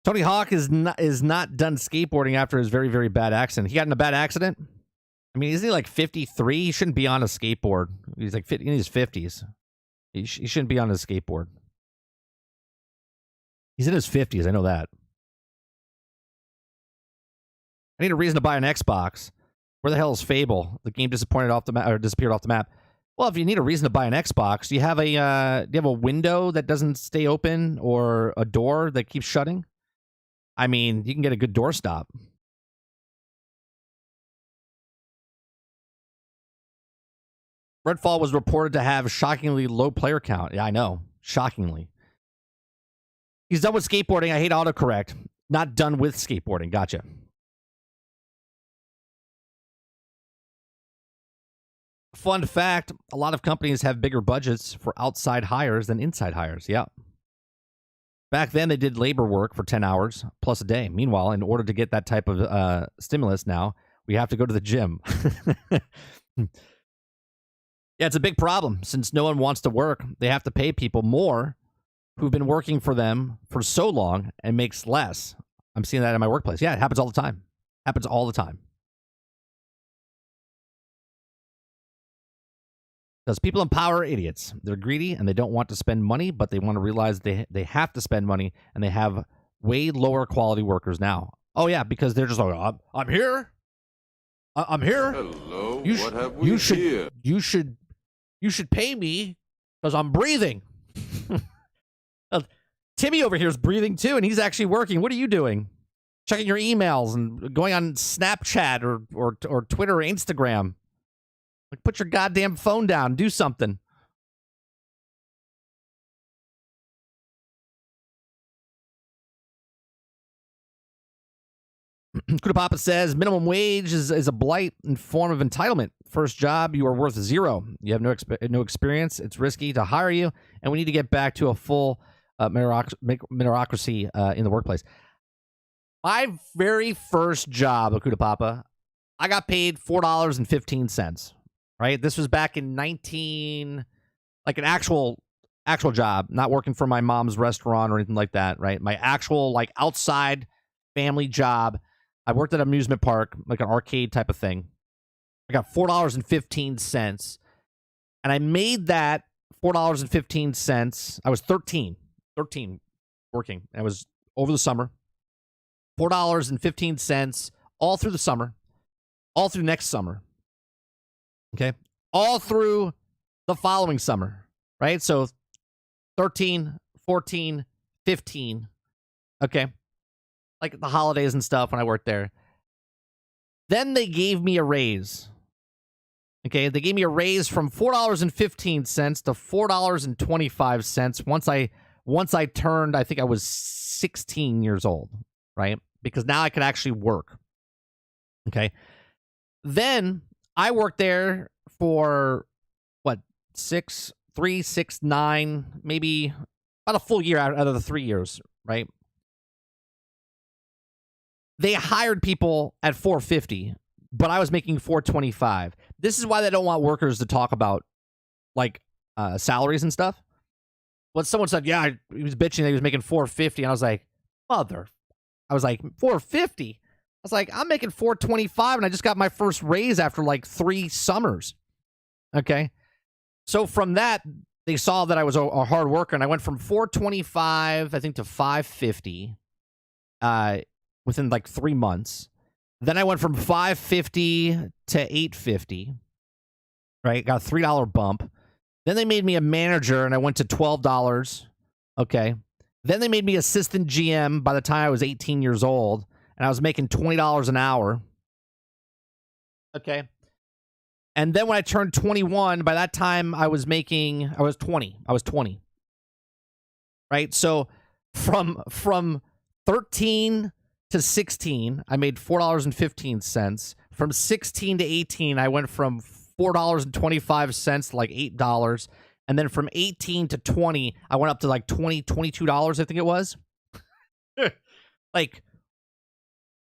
Tony Hawk is not done skateboarding after his very, very bad accident. He got in a bad accident. I mean, isn't he like 53? He shouldn't be on a skateboard. He's like in his 50s. He shouldn't be on his skateboard. He's in his 50s. I know that. I need a reason to buy an Xbox. Where the hell is Fable? The game disappeared off the map. Well, if you need a reason to buy an Xbox, do you have a window that doesn't stay open, or a door that keeps shutting? I mean, you can get a good doorstop. Redfall was reported to have shockingly low player count. Yeah, I know. Shockingly. He's done with skateboarding. I hate autocorrect. Not done with skateboarding. Gotcha. Fun fact, a lot of companies have bigger budgets for outside hires than inside hires. Yeah. Back then, they did labor work for 10 hours plus a day. Meanwhile, in order to get that type of stimulus now, we have to go to the gym. Yeah, it's a big problem. Since no one wants to work, they have to pay people more who've been working for them for so long and makes less. I'm seeing that in my workplace. Yeah, it happens all the time. Happens all the time. Because people in power are idiots. They're greedy and they don't want to spend money, but they want to realize they have to spend money, and they have way lower quality workers now. Oh, yeah, because they're just like, I'm here. I'm here. Hello, what have we here? You should pay me because I'm breathing. Timmy over here is breathing too, and he's actually working. What are you doing? Checking your emails and going on Snapchat or Twitter or Instagram. Like, put your goddamn phone down. Do something. Kuda Papa says, minimum wage is a blight and form of entitlement. First job, you are worth zero. You have no experience. It's risky to hire you, and we need to get back to a full meritocracy in the workplace. My very first job, Kuda Papa, I got paid $4.15. Right? This was back in like an actual job, not working for my mom's restaurant or anything like that, right? My actual, like, outside family job. I worked at an amusement park, like an arcade type of thing. I got $4.15, and I made that $4.15. I was 13 working. And it was over the summer. $4.15 all through the summer, all through next summer. Okay, all through the following summer, right? So 13, 14, 15. Okay, like the holidays and stuff when I worked there. Then they gave me a raise. Okay, they gave me a raise from $4.15 to $4.25 once I turned, I think I was 16 years old, right? Because now I could actually work. Okay, then I worked there for, what, 6, 9, maybe about a full year out of the 3 years, right? they hired people at $450, but I was making $425. This is why they don't want workers to talk about like salaries and stuff. When someone said, "Yeah, he was bitching that he was making $450," and I was like, I was like, $450. I was like, I'm making $425, and I just got my first raise after like 3 summers. Okay, so from that, they saw that I was a hard worker, and I went from $425, I think, to $550 within like 3 months. Then I went from $550 to $850. Right, got a $3 bump. Then they made me a manager, and I went to $12. Okay. Then they made me assistant GM by the time I was 18 years old, and I was making $20 an hour. Okay. And then when I turned 21, by that time I was 20. I was 20. Right? So from 13 to 16, I made $4.15. From 16 to 18, I went from $4.25 to like $8. And then from 18 to 20, I went up to like $22, I think it was. Like,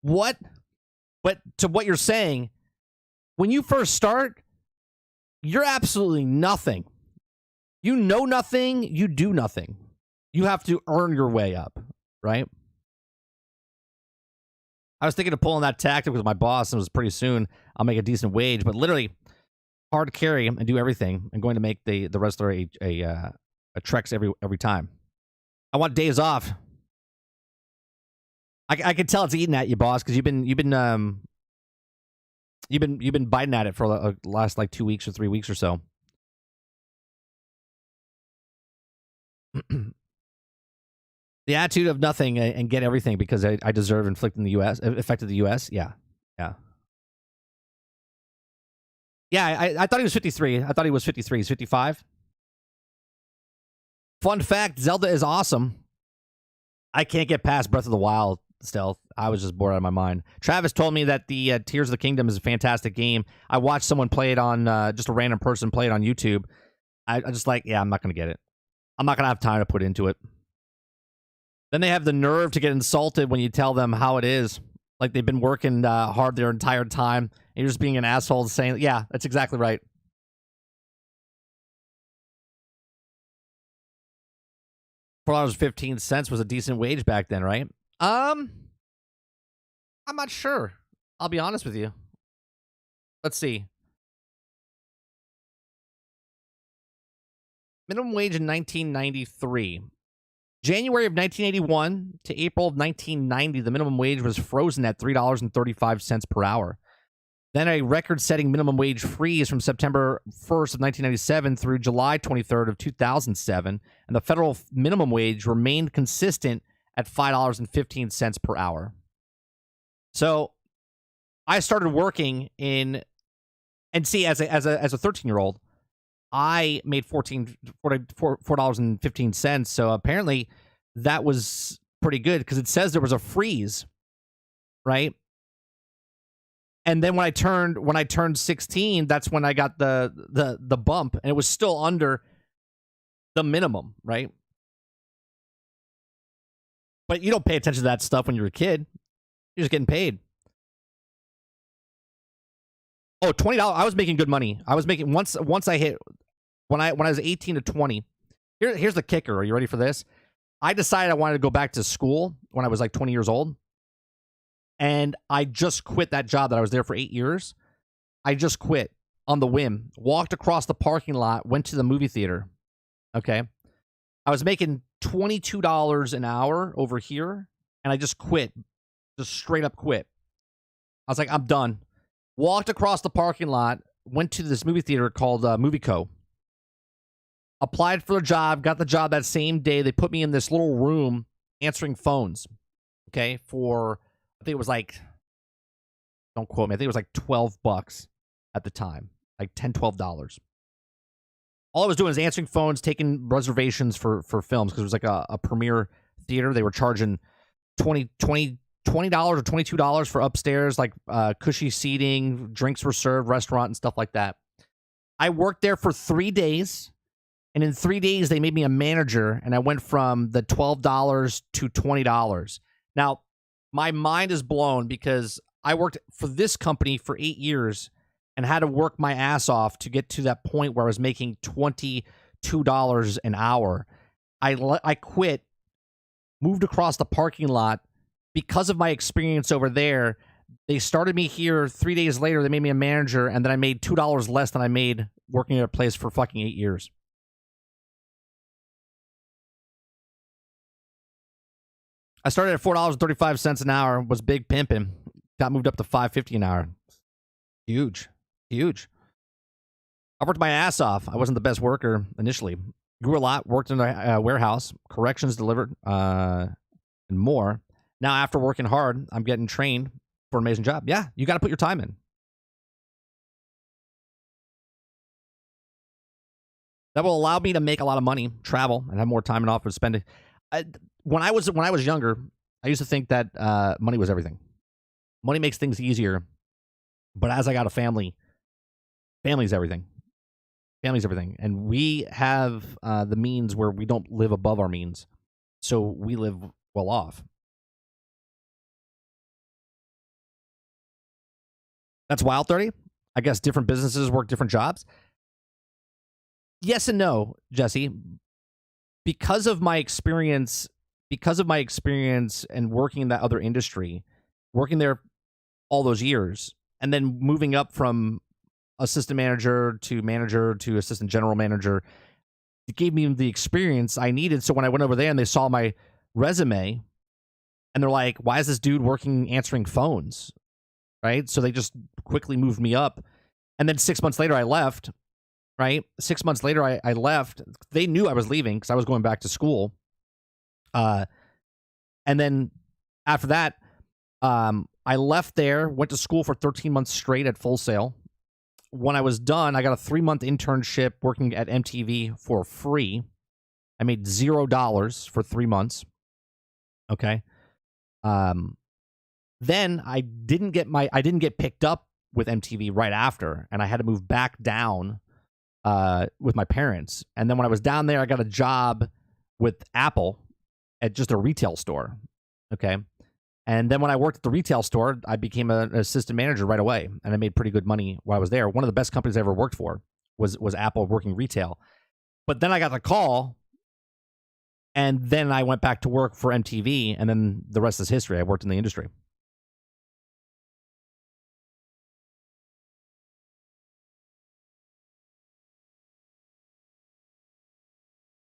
what? But to what you're saying, when you first start, you're absolutely nothing. You know nothing, you do nothing. You have to earn your way up, right? I was thinking of pulling that tactic with my boss, and it was pretty soon I'll make a decent wage, but literally hard carry and do everything. I'm going to make the wrestler a Trex every time. I want days off. I can tell it's eating at you, boss, because you've been biting at it for the last like 2 weeks or 3 weeks or so. The attitude of nothing and get everything because I deserve affecting the U.S. Yeah. I thought he was 53. I thought he was 53. He's 55. Fun fact, Zelda is awesome. I can't get past Breath of the Wild stealth. I was just bored out of my mind. Travis told me that the Tears of the Kingdom is a fantastic game. I watched someone play it on, just a random person play it on YouTube. I just like, yeah, I'm not going to get it. I'm not going to have time to put into it. Then they have the nerve to get insulted when you tell them how it is. Like they've been working hard their entire time. And you're just being an asshole saying, yeah, that's exactly right. $4.15 was a decent wage back then, right? I'm not sure. I'll be honest with you. Let's see. Minimum wage in 1993. January of 1981 to April of 1990, the minimum wage was frozen at $3.35 per hour. Then a record-setting minimum wage freeze from September 1st of 1997 through July 23rd of 2007, and the federal minimum wage remained consistent at $5.15 per hour. So I started working in, and see, as a 13-year-old, I made $4.15. So apparently that was pretty good because it says there was a freeze, right? And then when I turned 16, that's when I got the bump, and it was still under the minimum, right? But you don't pay attention to that stuff when you're a kid. You're just getting paid. Oh, $20. I was making good money. I was making once I hit when I was 18 to 20. Here's the kicker. Are you ready for this? I decided I wanted to go back to school when I was like 20 years old. And I just quit that job that I was there for 8 years. I just quit on the whim. Walked across the parking lot, went to the movie theater. Okay. I was making $22 an hour over here, and I just quit. Just straight up quit. I was like, I'm done. Walked across the parking lot, went to this movie theater called Movie Co. Applied for the job, got the job that same day. They put me in this little room answering phones. Okay, for I think it was like, don't quote me, I think it was like $12 at the time. Like $10, $12. All I was doing is answering phones, taking reservations for films, because it was like a premiere theater. They were charging $20 or $22 for upstairs, like cushy seating, drinks were served, restaurant and stuff like that. I worked there for 3 days, and in 3 days they made me a manager, and I went from the $12 to $20. Now, My mind is blown because I worked for this company for 8 years and had to work my ass off to get to that point where I was making $22 an hour. I quit, moved across the parking lot because of my experience over there. They started me here 3 days later. They made me a manager, and then I made $2 less than I made working at a place for fucking 8 years. I started at $4.35 an hour, was big pimping, got moved up to $5.50 an hour. Huge. I worked my ass off. I wasn't the best worker initially. Grew a lot, worked in a warehouse, corrections delivered, and more. Now, after working hard, I'm getting trained for an amazing job. Yeah, you got to put your time in. That will allow me to make a lot of money, travel, and have more time and off to spend it. When I was younger, I used to think that money was everything. Money makes things easier. But as I got a family, family's everything. Family's everything. And we have the means where we don't live above our means. So we live well off. That's wild, 30. I guess different businesses work different jobs. Yes and no, Jesse. Because of my experience and working in that other industry, working there all those years, and then moving up from assistant manager to assistant general manager, it gave me the experience I needed. So when I went over there and they saw my resume, and they're like, why is this dude answering phones? Right? So they just quickly moved me up. And then 6 months later, I left. Right? 6 months later, I left. They knew I was leaving because I was going back to school. And then after that, I left there, went to school for 13 months straight at Full Sail. When I was done, I got a 3-month internship working at MTV for free. I made $0 for 3 months. Okay. Then I didn't get picked up with MTV right after, and I had to move back down with my parents. And then when I was down there, I got a job with Apple at just a retail store. Okay. And then when I worked at the retail store, I became an assistant manager right away, and I made pretty good money while I was there. One of the best companies I ever worked for was Apple, working retail. But then I got the call, and then I went back to work for MTV, and then the rest is history. I worked in the industry.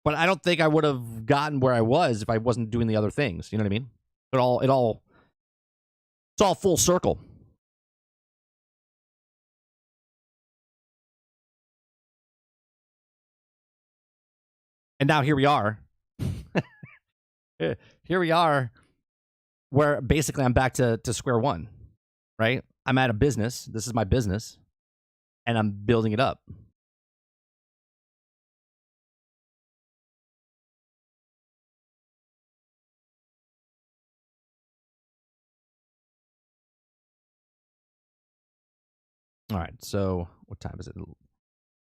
But I don't think I would have gotten where I was if I wasn't doing the other things. You know what I mean? It's all full circle. And now here we are. Here we are, where basically I'm back to square one, right? I'm at a business. This is my business, and I'm building it up. All right, so what time is it?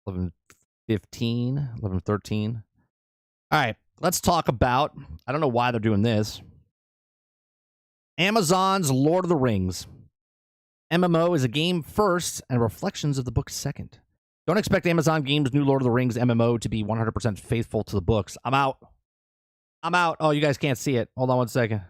11:15, 11:13. All right, let's talk about, I don't know why they're doing this, Amazon's Lord of the Rings. MMO is a game first and reflections of the book second. Don't expect Amazon Games' new Lord of the Rings MMO to be 100% faithful to the books. I'm out. Oh, you guys can't see it. Hold on one second.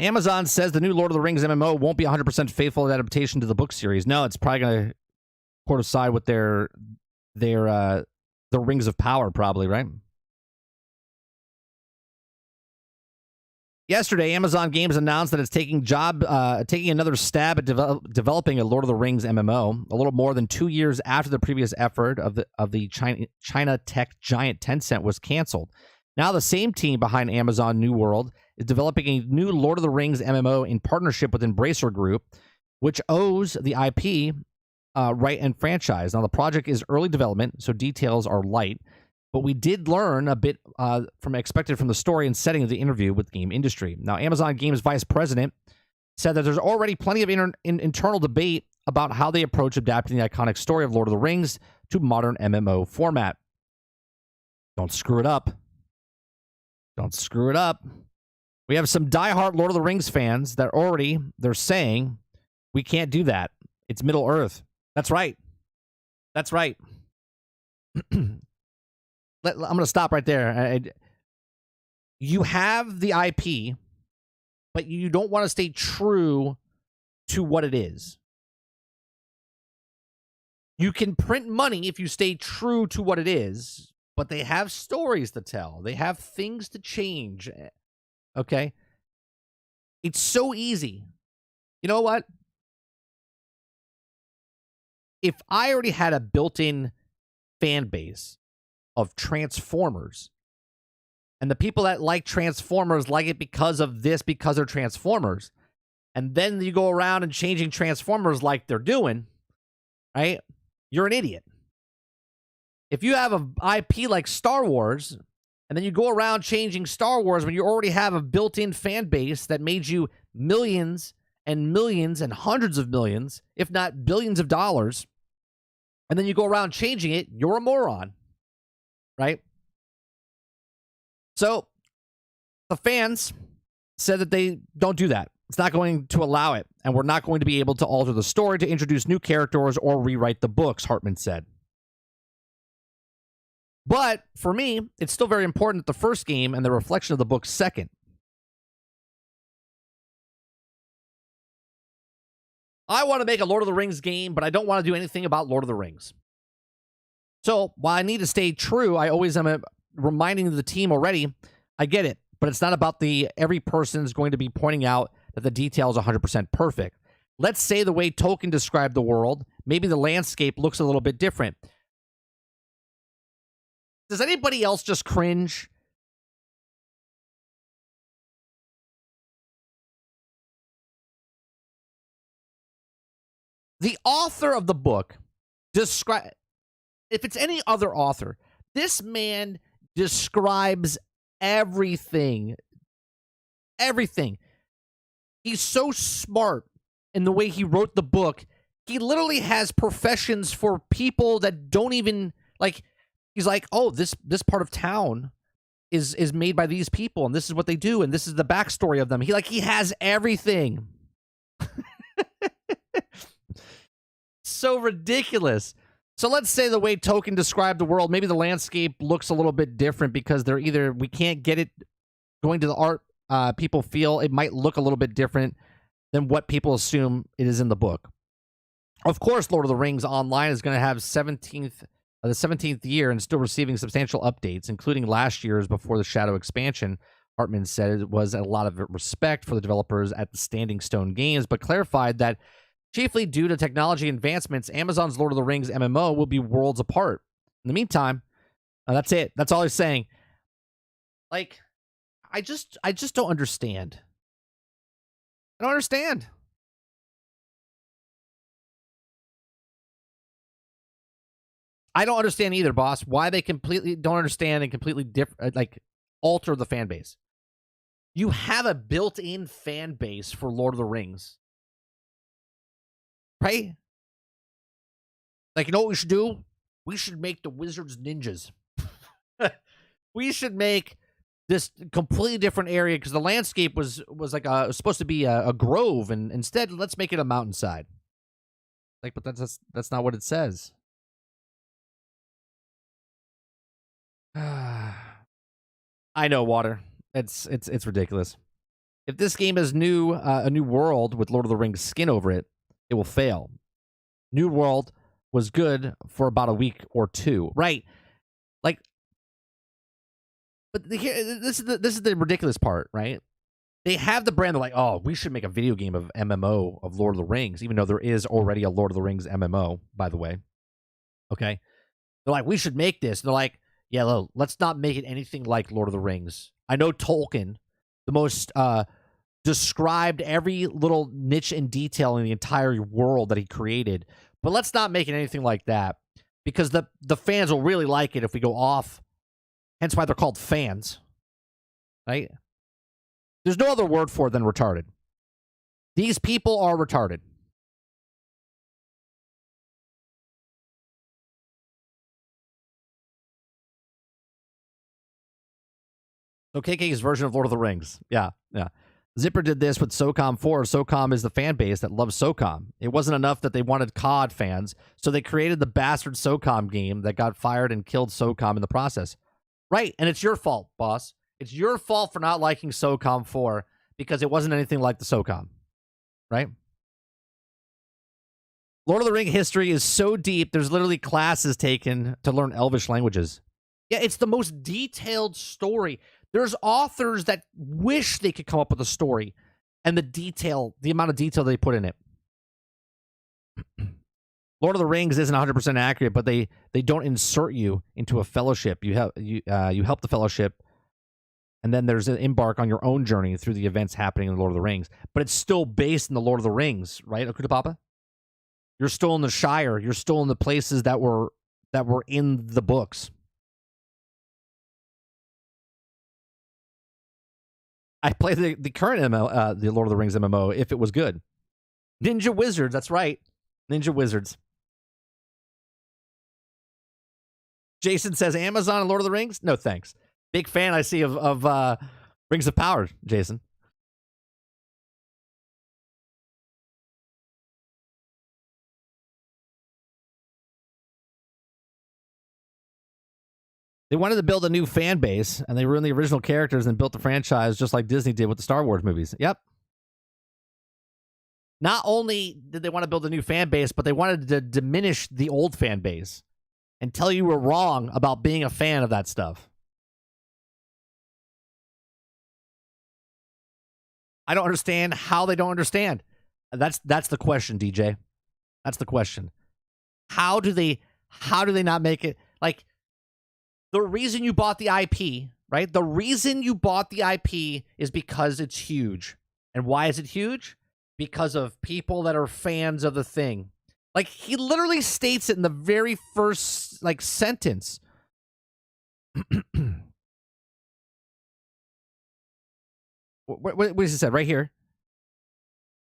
Amazon says the new Lord of the Rings MMO won't be 100% faithful adaptation to the book series. No, it's probably going to coincide with their the Rings of Power, probably, right? Yesterday, Amazon Games announced that it's taking another stab at developing a Lord of the Rings MMO, a little more than 2 years after the previous effort of the China tech giant Tencent was canceled. Now the same team behind Amazon New World is developing a new Lord of the Rings MMO in partnership with Embracer Group, which owns the IP right and franchise. Now the project is early development, so details are light, but we did learn a bit from the story and setting of the interview with Game Industry. Now Amazon Games Vice President said that there's already plenty of internal debate about how they approach adapting the iconic story of Lord of the Rings to modern MMO format. Don't screw it up. Don't screw it up. We have some diehard Lord of the Rings fans that they're saying we can't do that. It's Middle Earth. That's right. That's right. I'm going to stop right there. You have the IP, but you don't want to stay true to what it is. You can print money if you stay true to what it is, but they have stories to tell. They have things to change. Okay? It's so easy. You know what? If I already had a built-in fan base of Transformers, and the people that like Transformers like it because of this, because they're Transformers, and then you go around and changing Transformers like they're doing, right? You're an idiot. If you have an IP like Star Wars, and then you go around changing Star Wars when you already have a built-in fan base that made you millions and millions and hundreds of millions, if not billions of dollars, and then you go around changing it, you're a moron, right? So the fans said that they don't do that. It's not going to allow it, and we're not going to be able to alter the story to introduce new characters or rewrite the books, Hartman said. But for me, it's still very important that the first game and the reflection of the book second. I want to make a Lord of the Rings game, but I don't want to do anything about Lord of the Rings. So while I need to stay true, I always am reminding the team already, I get it, but it's not about every person's going to be pointing out that the detail is 100% perfect. Let's say the way Tolkien described the world, maybe the landscape looks a little bit different. Does anybody else just cringe? The author of the book if it's any other author, this man describes everything. Everything. He's so smart in the way he wrote the book. He literally has professions for people that don't even, like, he's like, oh, this part of town is made by these people, and this is what they do, and this is the backstory of them. He has everything. So ridiculous. So let's say the way Tolkien described the world, maybe the landscape looks a little bit different because we can't get it going to the art. People feel it might look a little bit different than what people assume it is in the book. Of course, Lord of the Rings Online is going to have the 17th year and still receiving substantial updates, including last year's Before the Shadow expansion. Hartman said it was a lot of respect for the developers at the Standing Stone Games, but clarified that chiefly due to technology advancements, Amazon's Lord of the Rings MMO will be worlds apart. In the meantime, that's it. That's all he's saying. Like, I just don't understand. I don't understand. I don't understand either, boss. Why they completely don't understand and completely alter the fan base. You have a built-in fan base for Lord of the Rings. Right? Like, you know what we should do? We should make the wizards ninjas. We should make this completely different area because the landscape was supposed to be a grove, and instead let's make it a mountainside. Like, but that's not what it says. I know, Water. It's ridiculous. If this game is a new world with Lord of the Rings skin over it, it will fail. New World was good for about a week or two, right? Like, but this is the ridiculous part, right? They have the brand. They're like, oh, we should make a video game of MMO of Lord of the Rings, even though there is already a Lord of the Rings MMO, by the way. Okay, they're like, we should make this. They're like, yeah, let's not make it anything like Lord of the Rings. I know Tolkien, the most described every little niche and detail in the entire world that he created, but let's not make it anything like that because the fans will really like it if we go off. Hence why they're called fans, right? There's no other word for it than retarded. These people are retarded. So KK's version of Lord of the Rings. Yeah, yeah. Zipper did this with SOCOM 4. SOCOM is the fan base that loves SOCOM. It wasn't enough that they wanted COD fans, so they created the bastard SOCOM game that got fired and killed SOCOM in the process. Right, and it's your fault, boss. It's your fault for not liking SOCOM 4 because it wasn't anything like the SOCOM. Right? Lord of the Ring history is so deep, there's literally classes taken to learn Elvish languages. Yeah, it's the most detailed story. There's authors that wish they could come up with a story and the amount of detail they put in it. Lord of the Rings isn't 100% accurate, but they don't insert you into a fellowship. You help the fellowship, and then there's an embark on your own journey through the events happening in the Lord of the Rings. But it's still based in the Lord of the Rings, right, Okuda Papa? You're still in the Shire. You're still in the places that were in the books. I played the current MMO, the Lord of the Rings MMO, if it was good. Ninja Wizards, that's right. Ninja Wizards. Jason says, Amazon and Lord of the Rings? No, thanks. Big fan, I see, of Rings of Power, Jason. They wanted to build a new fan base, and they ruined the original characters and built the franchise just like Disney did with the Star Wars movies. Yep. Not only did they want to build a new fan base, but they wanted to diminish the old fan base and tell you were wrong about being a fan of that stuff. I don't understand how they don't understand. That's the question, DJ. That's the question. How do they not make it like the reason you bought the IP, right? The reason you bought the IP is because it's huge. And why is it huge? Because of people that are fans of the thing. Like, he literally states it in the very first, like, sentence. What does it say? Right here.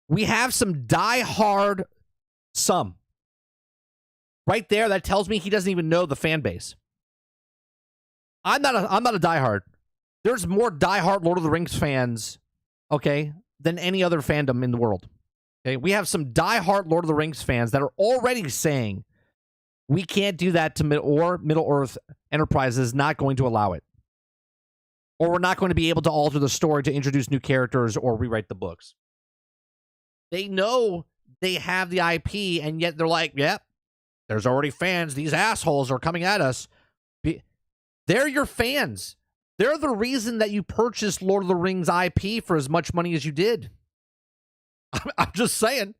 We have some die-hard right there, that tells me he doesn't even know the fan base. I'm not a diehard. There's more diehard Lord of the Rings fans, okay, than any other fandom in the world. Okay, we have some diehard Lord of the Rings fans that are already saying we can't do that to Middle Earth Enterprises is not going to allow it, or we're not going to be able to alter the story to introduce new characters or rewrite the books. They know they have the IP, and yet they're like, "Yep, there's already fans. These assholes are coming at us." They're your fans. They're the reason that you purchased Lord of the Rings IP for as much money as you did. I'm just saying.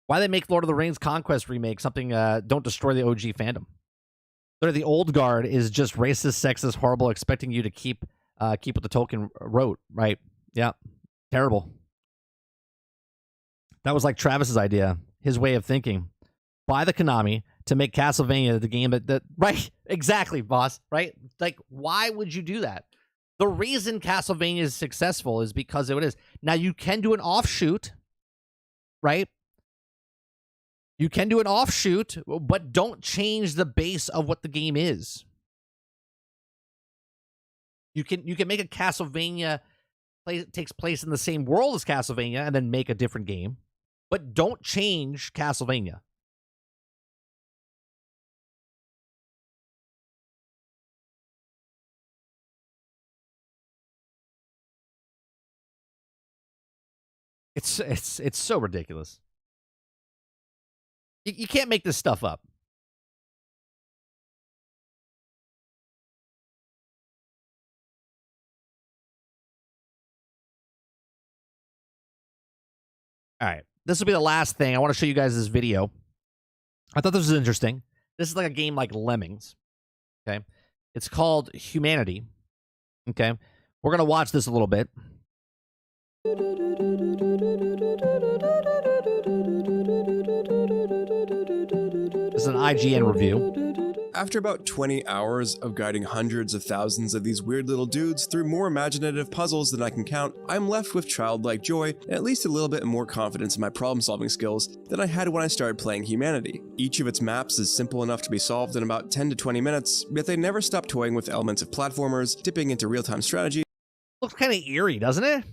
Why they make Lord of the Rings Conquest remake something, don't destroy the OG fandom. The old guard is just racist, sexist, horrible, expecting you to keep what the Tolkien wrote, right? Yeah. Terrible. That was like Travis's idea, his way of thinking. Buy the Konami to make Castlevania the game that right? Exactly, boss, right? Like, why would you do that? The reason Castlevania is successful is because it is. Now, you can do an offshoot, right? You can do an offshoot, but don't change the base of what the game is. You can make a Castlevania takes place in the same world as Castlevania and then make a different game. But don't change Castlevania. It's so ridiculous. You can't make this stuff up. All right. This will be the last thing. I want to show you guys this video. I thought this was interesting. This is like a game like Lemmings. Okay. It's called Humanity. Okay. We're going to watch this a little bit. This is an IGN review. After about 20 hours of guiding hundreds of thousands of these weird little dudes through more imaginative puzzles than I can count, I'm left with childlike joy and at least a little bit more confidence in my problem-solving skills than I had when I started playing Humanity. Each of its maps is simple enough to be solved in about 10 to 20 minutes, yet they never stop toying with elements of platformers, dipping into real-time strategy. Looks kind of eerie, doesn't it?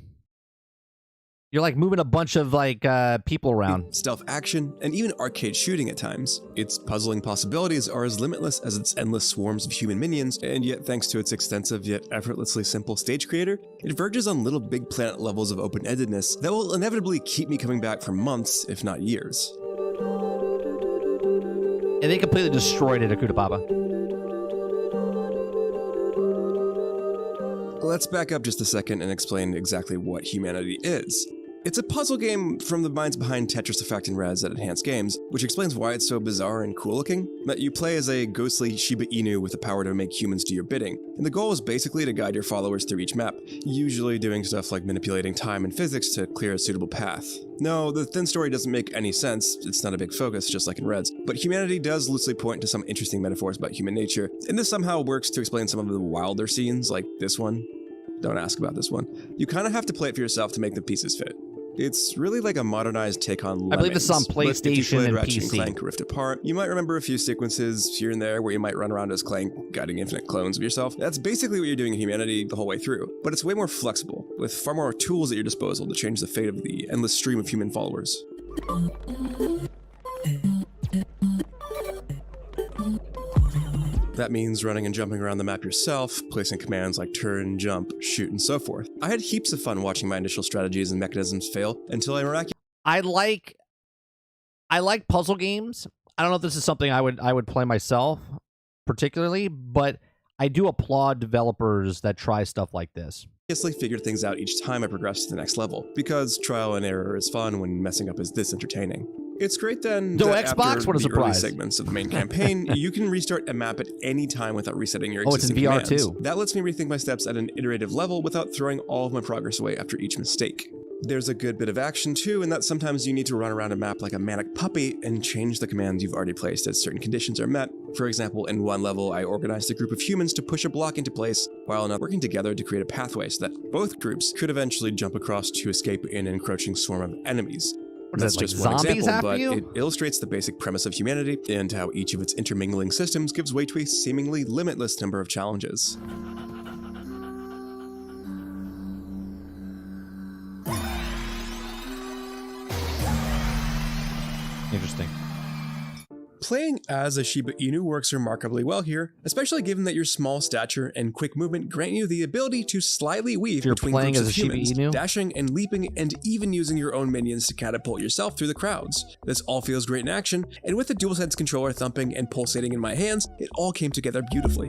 You're like moving a bunch of like people around. Stealth action, and even arcade shooting at times. Its puzzling possibilities are as limitless as its endless swarms of human minions, and yet thanks to its extensive yet effortlessly simple stage creator, it verges on little big planet levels of open-endedness that will inevitably keep me coming back for months, if not years. And they completely destroyed it, Akuta Papa. Let's back up just a second and explain exactly what Humanity is. It's a puzzle game from the minds behind Tetris Effect and Res at Enhanced Games, which explains why it's so bizarre and cool looking. That you play as a ghostly Shiba Inu with the power to make humans do your bidding, and the goal is basically to guide your followers through each map, usually doing stuff like manipulating time and physics to clear a suitable path. No, the thin story doesn't make any sense, it's not a big focus, just like in Reds, but Humanity does loosely point to some interesting metaphors about human nature, and this somehow works to explain some of the wilder scenes, like this one. Don't ask about this one. You kind of have to play it for yourself to make the pieces fit. It's really like a modernized take on Lemmings. I believe this is on PlayStation and Ratchet PC. Clank Rift Apart, you might remember a few sequences here and there where you might run around as Clank, guiding infinite clones of yourself. That's basically what you're doing in Humanity the whole way through, but it's way more flexible, with far more tools at your disposal to change the fate of the endless stream of human followers. That means running and jumping around the map yourself, placing commands like turn, jump, shoot, and so forth. I had heaps of fun watching my initial strategies and mechanisms fail until I miraculously... I like puzzle games. I don't know if this is something I would play myself particularly, but I do applaud developers that try stuff like this. Figured things out each time I progressed to the next level, because trial and error is fun when messing up is this entertaining. It's great then that Xbox, after what a the early surprise. segments of the main campaign, you can restart a map at any time without resetting your existing it's in VR commands. too. That lets me rethink my steps at an iterative level without throwing all of my progress away after each mistake. There's a good bit of action too, in that sometimes you need to run around a map like a manic puppy and change the commands you've already placed as certain conditions are met. For example, in one level, I organized a group of humans to push a block into place, while not working together to create a pathway so that both groups could eventually jump across to escape an encroaching swarm of enemies. That's like just one zombies example, after but you? it illustrates the basic premise of Humanity and how each of its intermingling systems gives way to a seemingly limitless number of challenges. Interesting. Playing as a Shiba Inu works remarkably well here, especially given that your small stature and quick movement grant you the ability to slightly weave between groups of humans, dashing and leaping and even using your own minions to catapult yourself through the crowds. This all feels great in action, and with the DualSense controller thumping and pulsating in my hands, it all came together beautifully.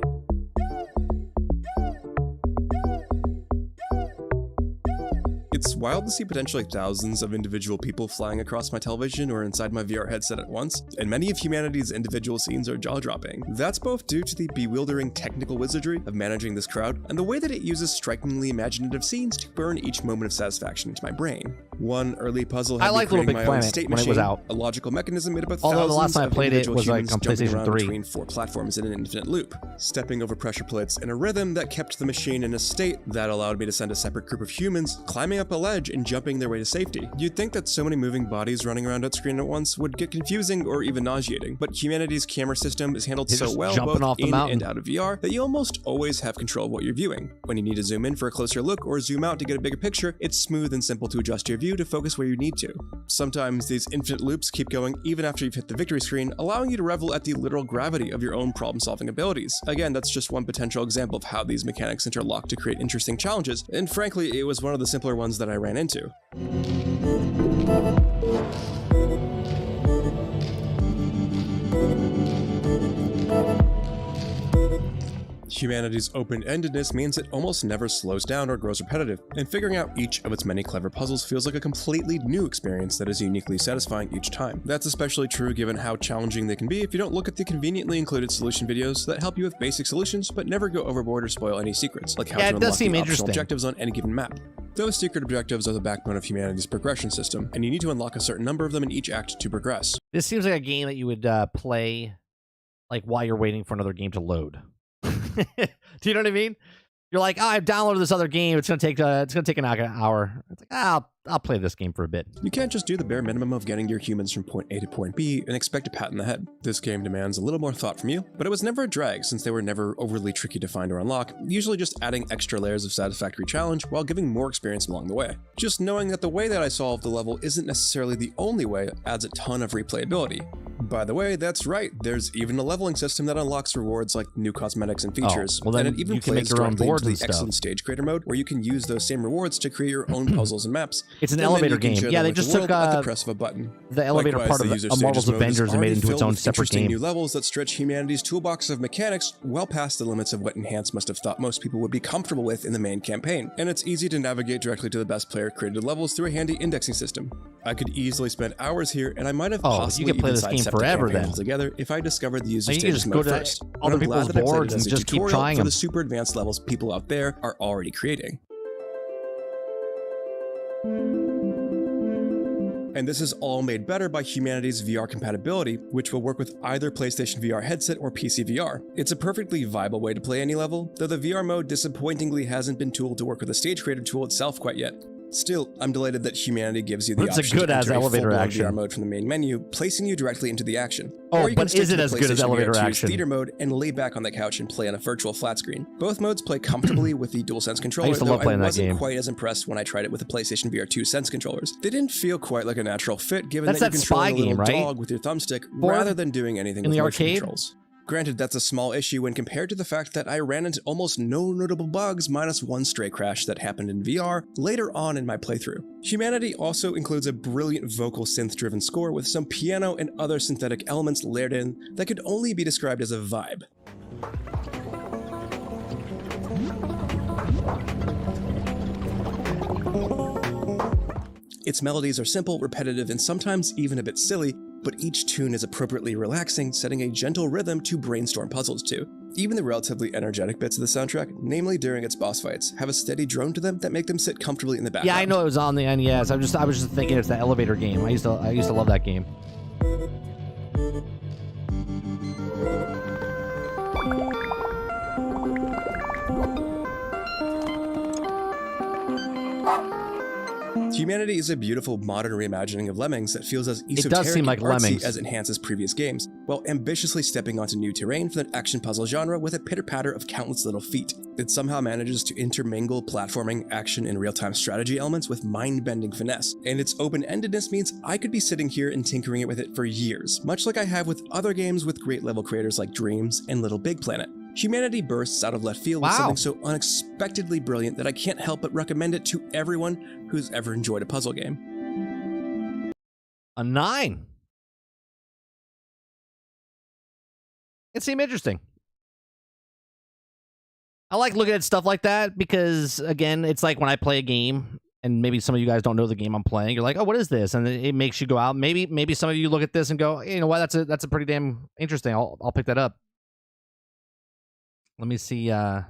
It's wild to see potentially thousands of individual people flying across my television or inside my VR headset at once, and many of Humanity's individual scenes are jaw-dropping. That's both due to the bewildering technical wizardry of managing this crowd, and the way that it uses strikingly imaginative scenes to burn each moment of satisfaction into my brain. One early puzzle had me creating my own state machine, a logical mechanism made up of thousands the last time I played it was like on jumping PlayStation around 3. between 4 platforms in an infinite loop, stepping over pressure plates in a rhythm that kept the machine in a state that allowed me to send a separate group of humans climbing up a ledge and jumping their way to safety. You'd think that so many moving bodies running around at screen at once would get confusing or even nauseating, but Humanity's camera system is handled so well both in and out of VR that you almost always have control of what you're viewing. When you need to zoom in for a closer look or zoom out to get a bigger picture, it's smooth and simple to adjust your view to focus where you need to. Sometimes these infinite loops keep going even after you've hit the victory screen, allowing you to revel at the literal gravity of your own problem-solving abilities. Again, that's just one potential example of how these mechanics interlock to create interesting challenges, and frankly, it was one of the simpler ones that I ran into. Humanity's open-endedness means it almost never slows down or grows repetitive, and figuring out each of its many clever puzzles feels like a completely new experience that is uniquely satisfying each time. That's especially true given how challenging they can be if you don't look at the conveniently included solution videos that help you with basic solutions but never go overboard or spoil any secrets, like how to unlock the optional objectives on any given map. Those secret objectives are the backbone of Humanity's progression system, and you need to unlock a certain number of them in each act to progress. This seems like a game that you would play like while you're waiting for another game to load. Do you know what I mean? You're like, oh, I've downloaded this other game. It's gonna take an hour. It's like, I'll play this game for a bit. You can't just do the bare minimum of getting your humans from point A to point B and expect a pat in the head. This game demands a little more thought from you, but it was never a drag since they were never overly tricky to find or unlock, usually just adding extra layers of satisfactory challenge while giving more experience along the way. Just knowing that the way that I solved the level isn't necessarily the only way adds a ton of replayability. By the way, that's right, there's even a leveling system that unlocks rewards like new cosmetics and features, well, then and it even you can make plays your own directly boards into and the stuff. excellent stage creator mode, where you can use those same rewards to create your own puzzles and maps. It's an And then elevator you can game. share Yeah, them they with the just took world at the press of a button. the elevator Likewise, part of the user Marvel's stages mode is Avengers and made it already into its filled own with separate interesting game. new levels that stretch humanity's toolbox of mechanics well past the limits of what Enhanced must have thought most people would be comfortable with in the main campaign, and it's easy to navigate directly to the best player-created levels through a handy indexing system. I could easily spend hours here, and I might have possibly you could play even this game sidestepped the forever campaign then. altogether if I discovered the user You can stages just go mode to first. other But I'm glad people's that I played boards it as and a just keep tutorial trying for them. the super advanced levels people out there are already creating. And this is all made better by Humanity's VR compatibility, which will work with either PlayStation VR headset or PC VR. It's a perfectly viable way to play any level, though the VR mode disappointingly hasn't been tooled to work with the stage creator tool itself quite yet. Still, I'm delighted that Humanity gives you the It's a option to good-ass enter a elevator full-blown action. VR mode from the main menu, placing you directly into the action. Oh, Or you can but stick is to it the as good as PlayStation elevator VR 2's action? theater mode and lay back on the couch and play on a virtual flat screen. Both modes play comfortably with the DualSense controller, I used to though love playing I that wasn't game. quite as impressed when I tried it with the PlayStation VR 2 Sense controllers. They didn't feel quite like a natural fit, given That's that that you're controlling spy a little game, right? dog with your thumbstick, Board? rather than doing anything In with the motion arcade? controls. Granted, that's a small issue when compared to the fact that I ran into almost no notable bugs minus one stray crash that happened in VR later on in my playthrough. Humanity also includes a brilliant vocal synth-driven score with some piano and other synthetic elements layered in that could only be described as a vibe. Its melodies are simple, repetitive, and sometimes even a bit silly, but each tune is appropriately relaxing, setting a gentle rhythm to brainstorm puzzles to. Even the relatively energetic bits of the soundtrack, namely during its boss fights, have a steady drone to them that make them sit comfortably in the background. Yeah, I know it was on the NES. I was just thinking it's the elevator game. I used to love that game. Humanity is a beautiful modern reimagining of Lemmings that feels as does esoteric seem like and artsy Lemmings. as Enhance's previous games, while ambitiously stepping onto new terrain for the action puzzle genre with a pitter-patter of countless little feet. It somehow manages to intermingle platforming, action, and real-time strategy elements with mind-bending finesse, and its open-endedness means I could be sitting here and tinkering it with it for years, much like I have with other games with great level creators like Dreams and Little Big Planet. Humanity bursts out of left field with Wow. something so unexpectedly brilliant that I can't help but recommend it to everyone who's ever enjoyed a puzzle game. A 9. It seemed interesting. I like looking at stuff like that because, again, it's like when I play a game and maybe some of you guys don't know the game I'm playing. You're like, oh, what is this? And it makes you go out. Maybe some of you look at this and go, hey, you know what? That's a pretty damn interesting. I'll pick that up. Let me see. Yeah,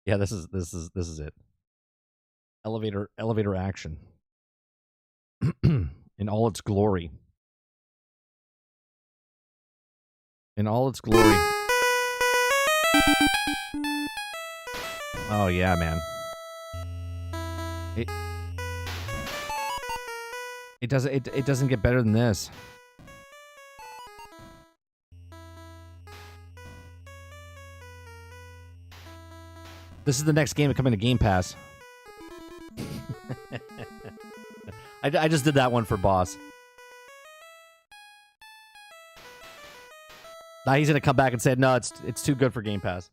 this is it. Elevator action in all its glory. In all its glory. Oh yeah, man. It doesn't get better than this. This is the next game to come into Game Pass. I just did that one for Boss. Now he's gonna come back and say, no, it's too good for Game Pass.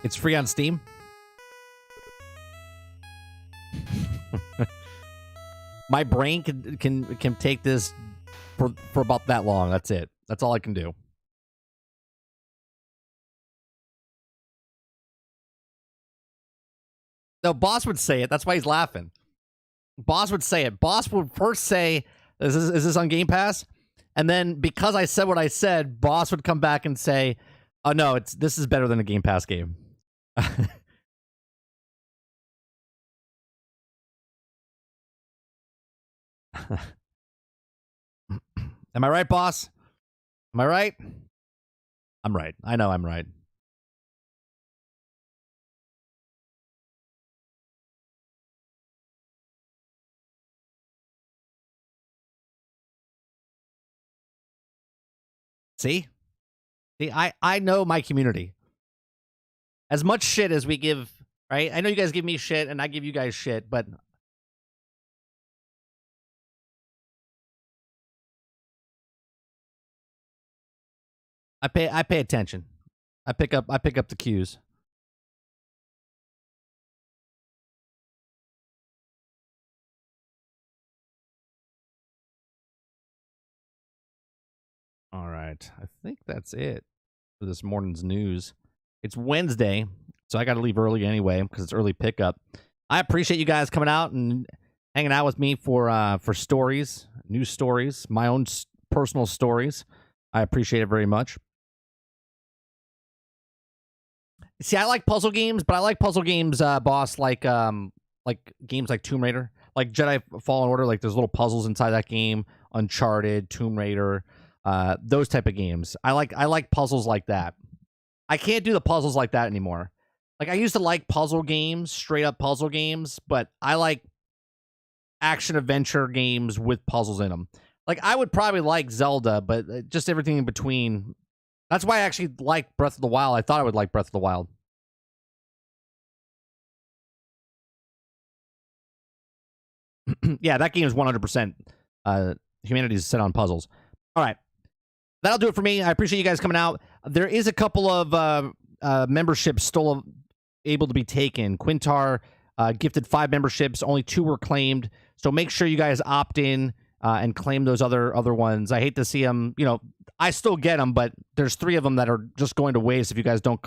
It's free on Steam. My brain can take this for about that long. That's it. That's all I can do. No, Boss would say it. That's why he's laughing. Boss would say it. Boss would first say, is this on Game Pass? And then because I said what I said, Boss would come back and say, oh, no, this is better than a Game Pass game. Am I right, Boss? Am I right? I'm right. I know I'm right. See? See, I know my community. As much shit as we give, right? I know you guys give me shit and I give you guys shit, but I pay attention. I pick up the cues. All right. I think that's it for this morning's news. It's Wednesday, so I got to leave early anyway because it's early pickup. I appreciate you guys coming out and hanging out with me for stories, news stories, my own personal stories. I appreciate it very much. See, I like puzzle games, but I like puzzle games, boss, like games like Tomb Raider, like Jedi Fallen Order. Like there's little puzzles inside that game. Uncharted, Tomb Raider, those type of games. I like puzzles like that. I can't do the puzzles like that anymore. Like I used to like puzzle games, straight up puzzle games, but I like action adventure games with puzzles in them. Like I would probably like Zelda, but just everything in between. That's why I actually like Breath of the Wild. I thought I would like Breath of the Wild. Yeah, that game is 100%. Humanity is set on puzzles. All right. That'll do it for me. I appreciate you guys coming out. There is a couple of memberships still able to be taken. Quintar gifted 5 memberships. Only 2 were claimed. So make sure you guys opt in and claim those other ones. I hate to see them. You know, I still get them, but there's 3 of them that are just going to waste if you guys don't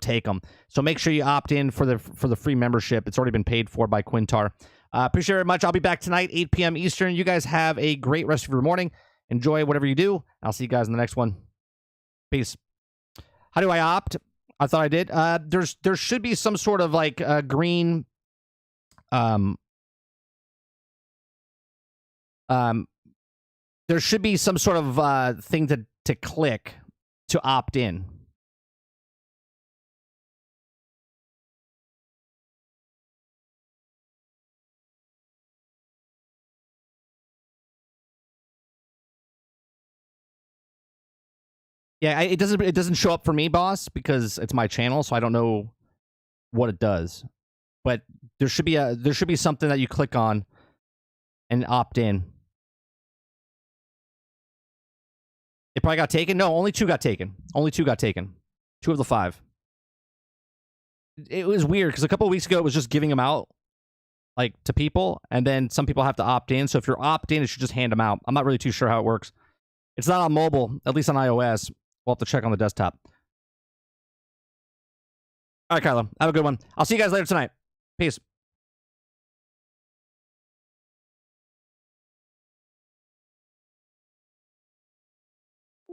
take them. So make sure you opt in for the free membership. It's already been paid for by Quintar. Appreciate it very much. I'll be back tonight, 8 p.m. Eastern. You guys have a great rest of your morning. Enjoy whatever you do. I'll see you guys in the next one. Peace. How do I opt? I thought I did. There should be some sort of like green. There should be some sort of thing to click to opt in. Yeah, it doesn't show up for me, boss, because it's my channel, so I don't know what it does. But there should be something that you click on and opt in. It probably got taken. No, only 2 got taken. Only 2 got taken. 2 of the 5. It was weird because a couple of weeks ago it was just giving them out like to people, and then some people have to opt in. So if you're opt in, it should just hand them out. I'm not really too sure how it works. It's not on mobile, at least on iOS. We'll have to check on the desktop. All right, Kylo. Have a good one. I'll see you guys later tonight. Peace.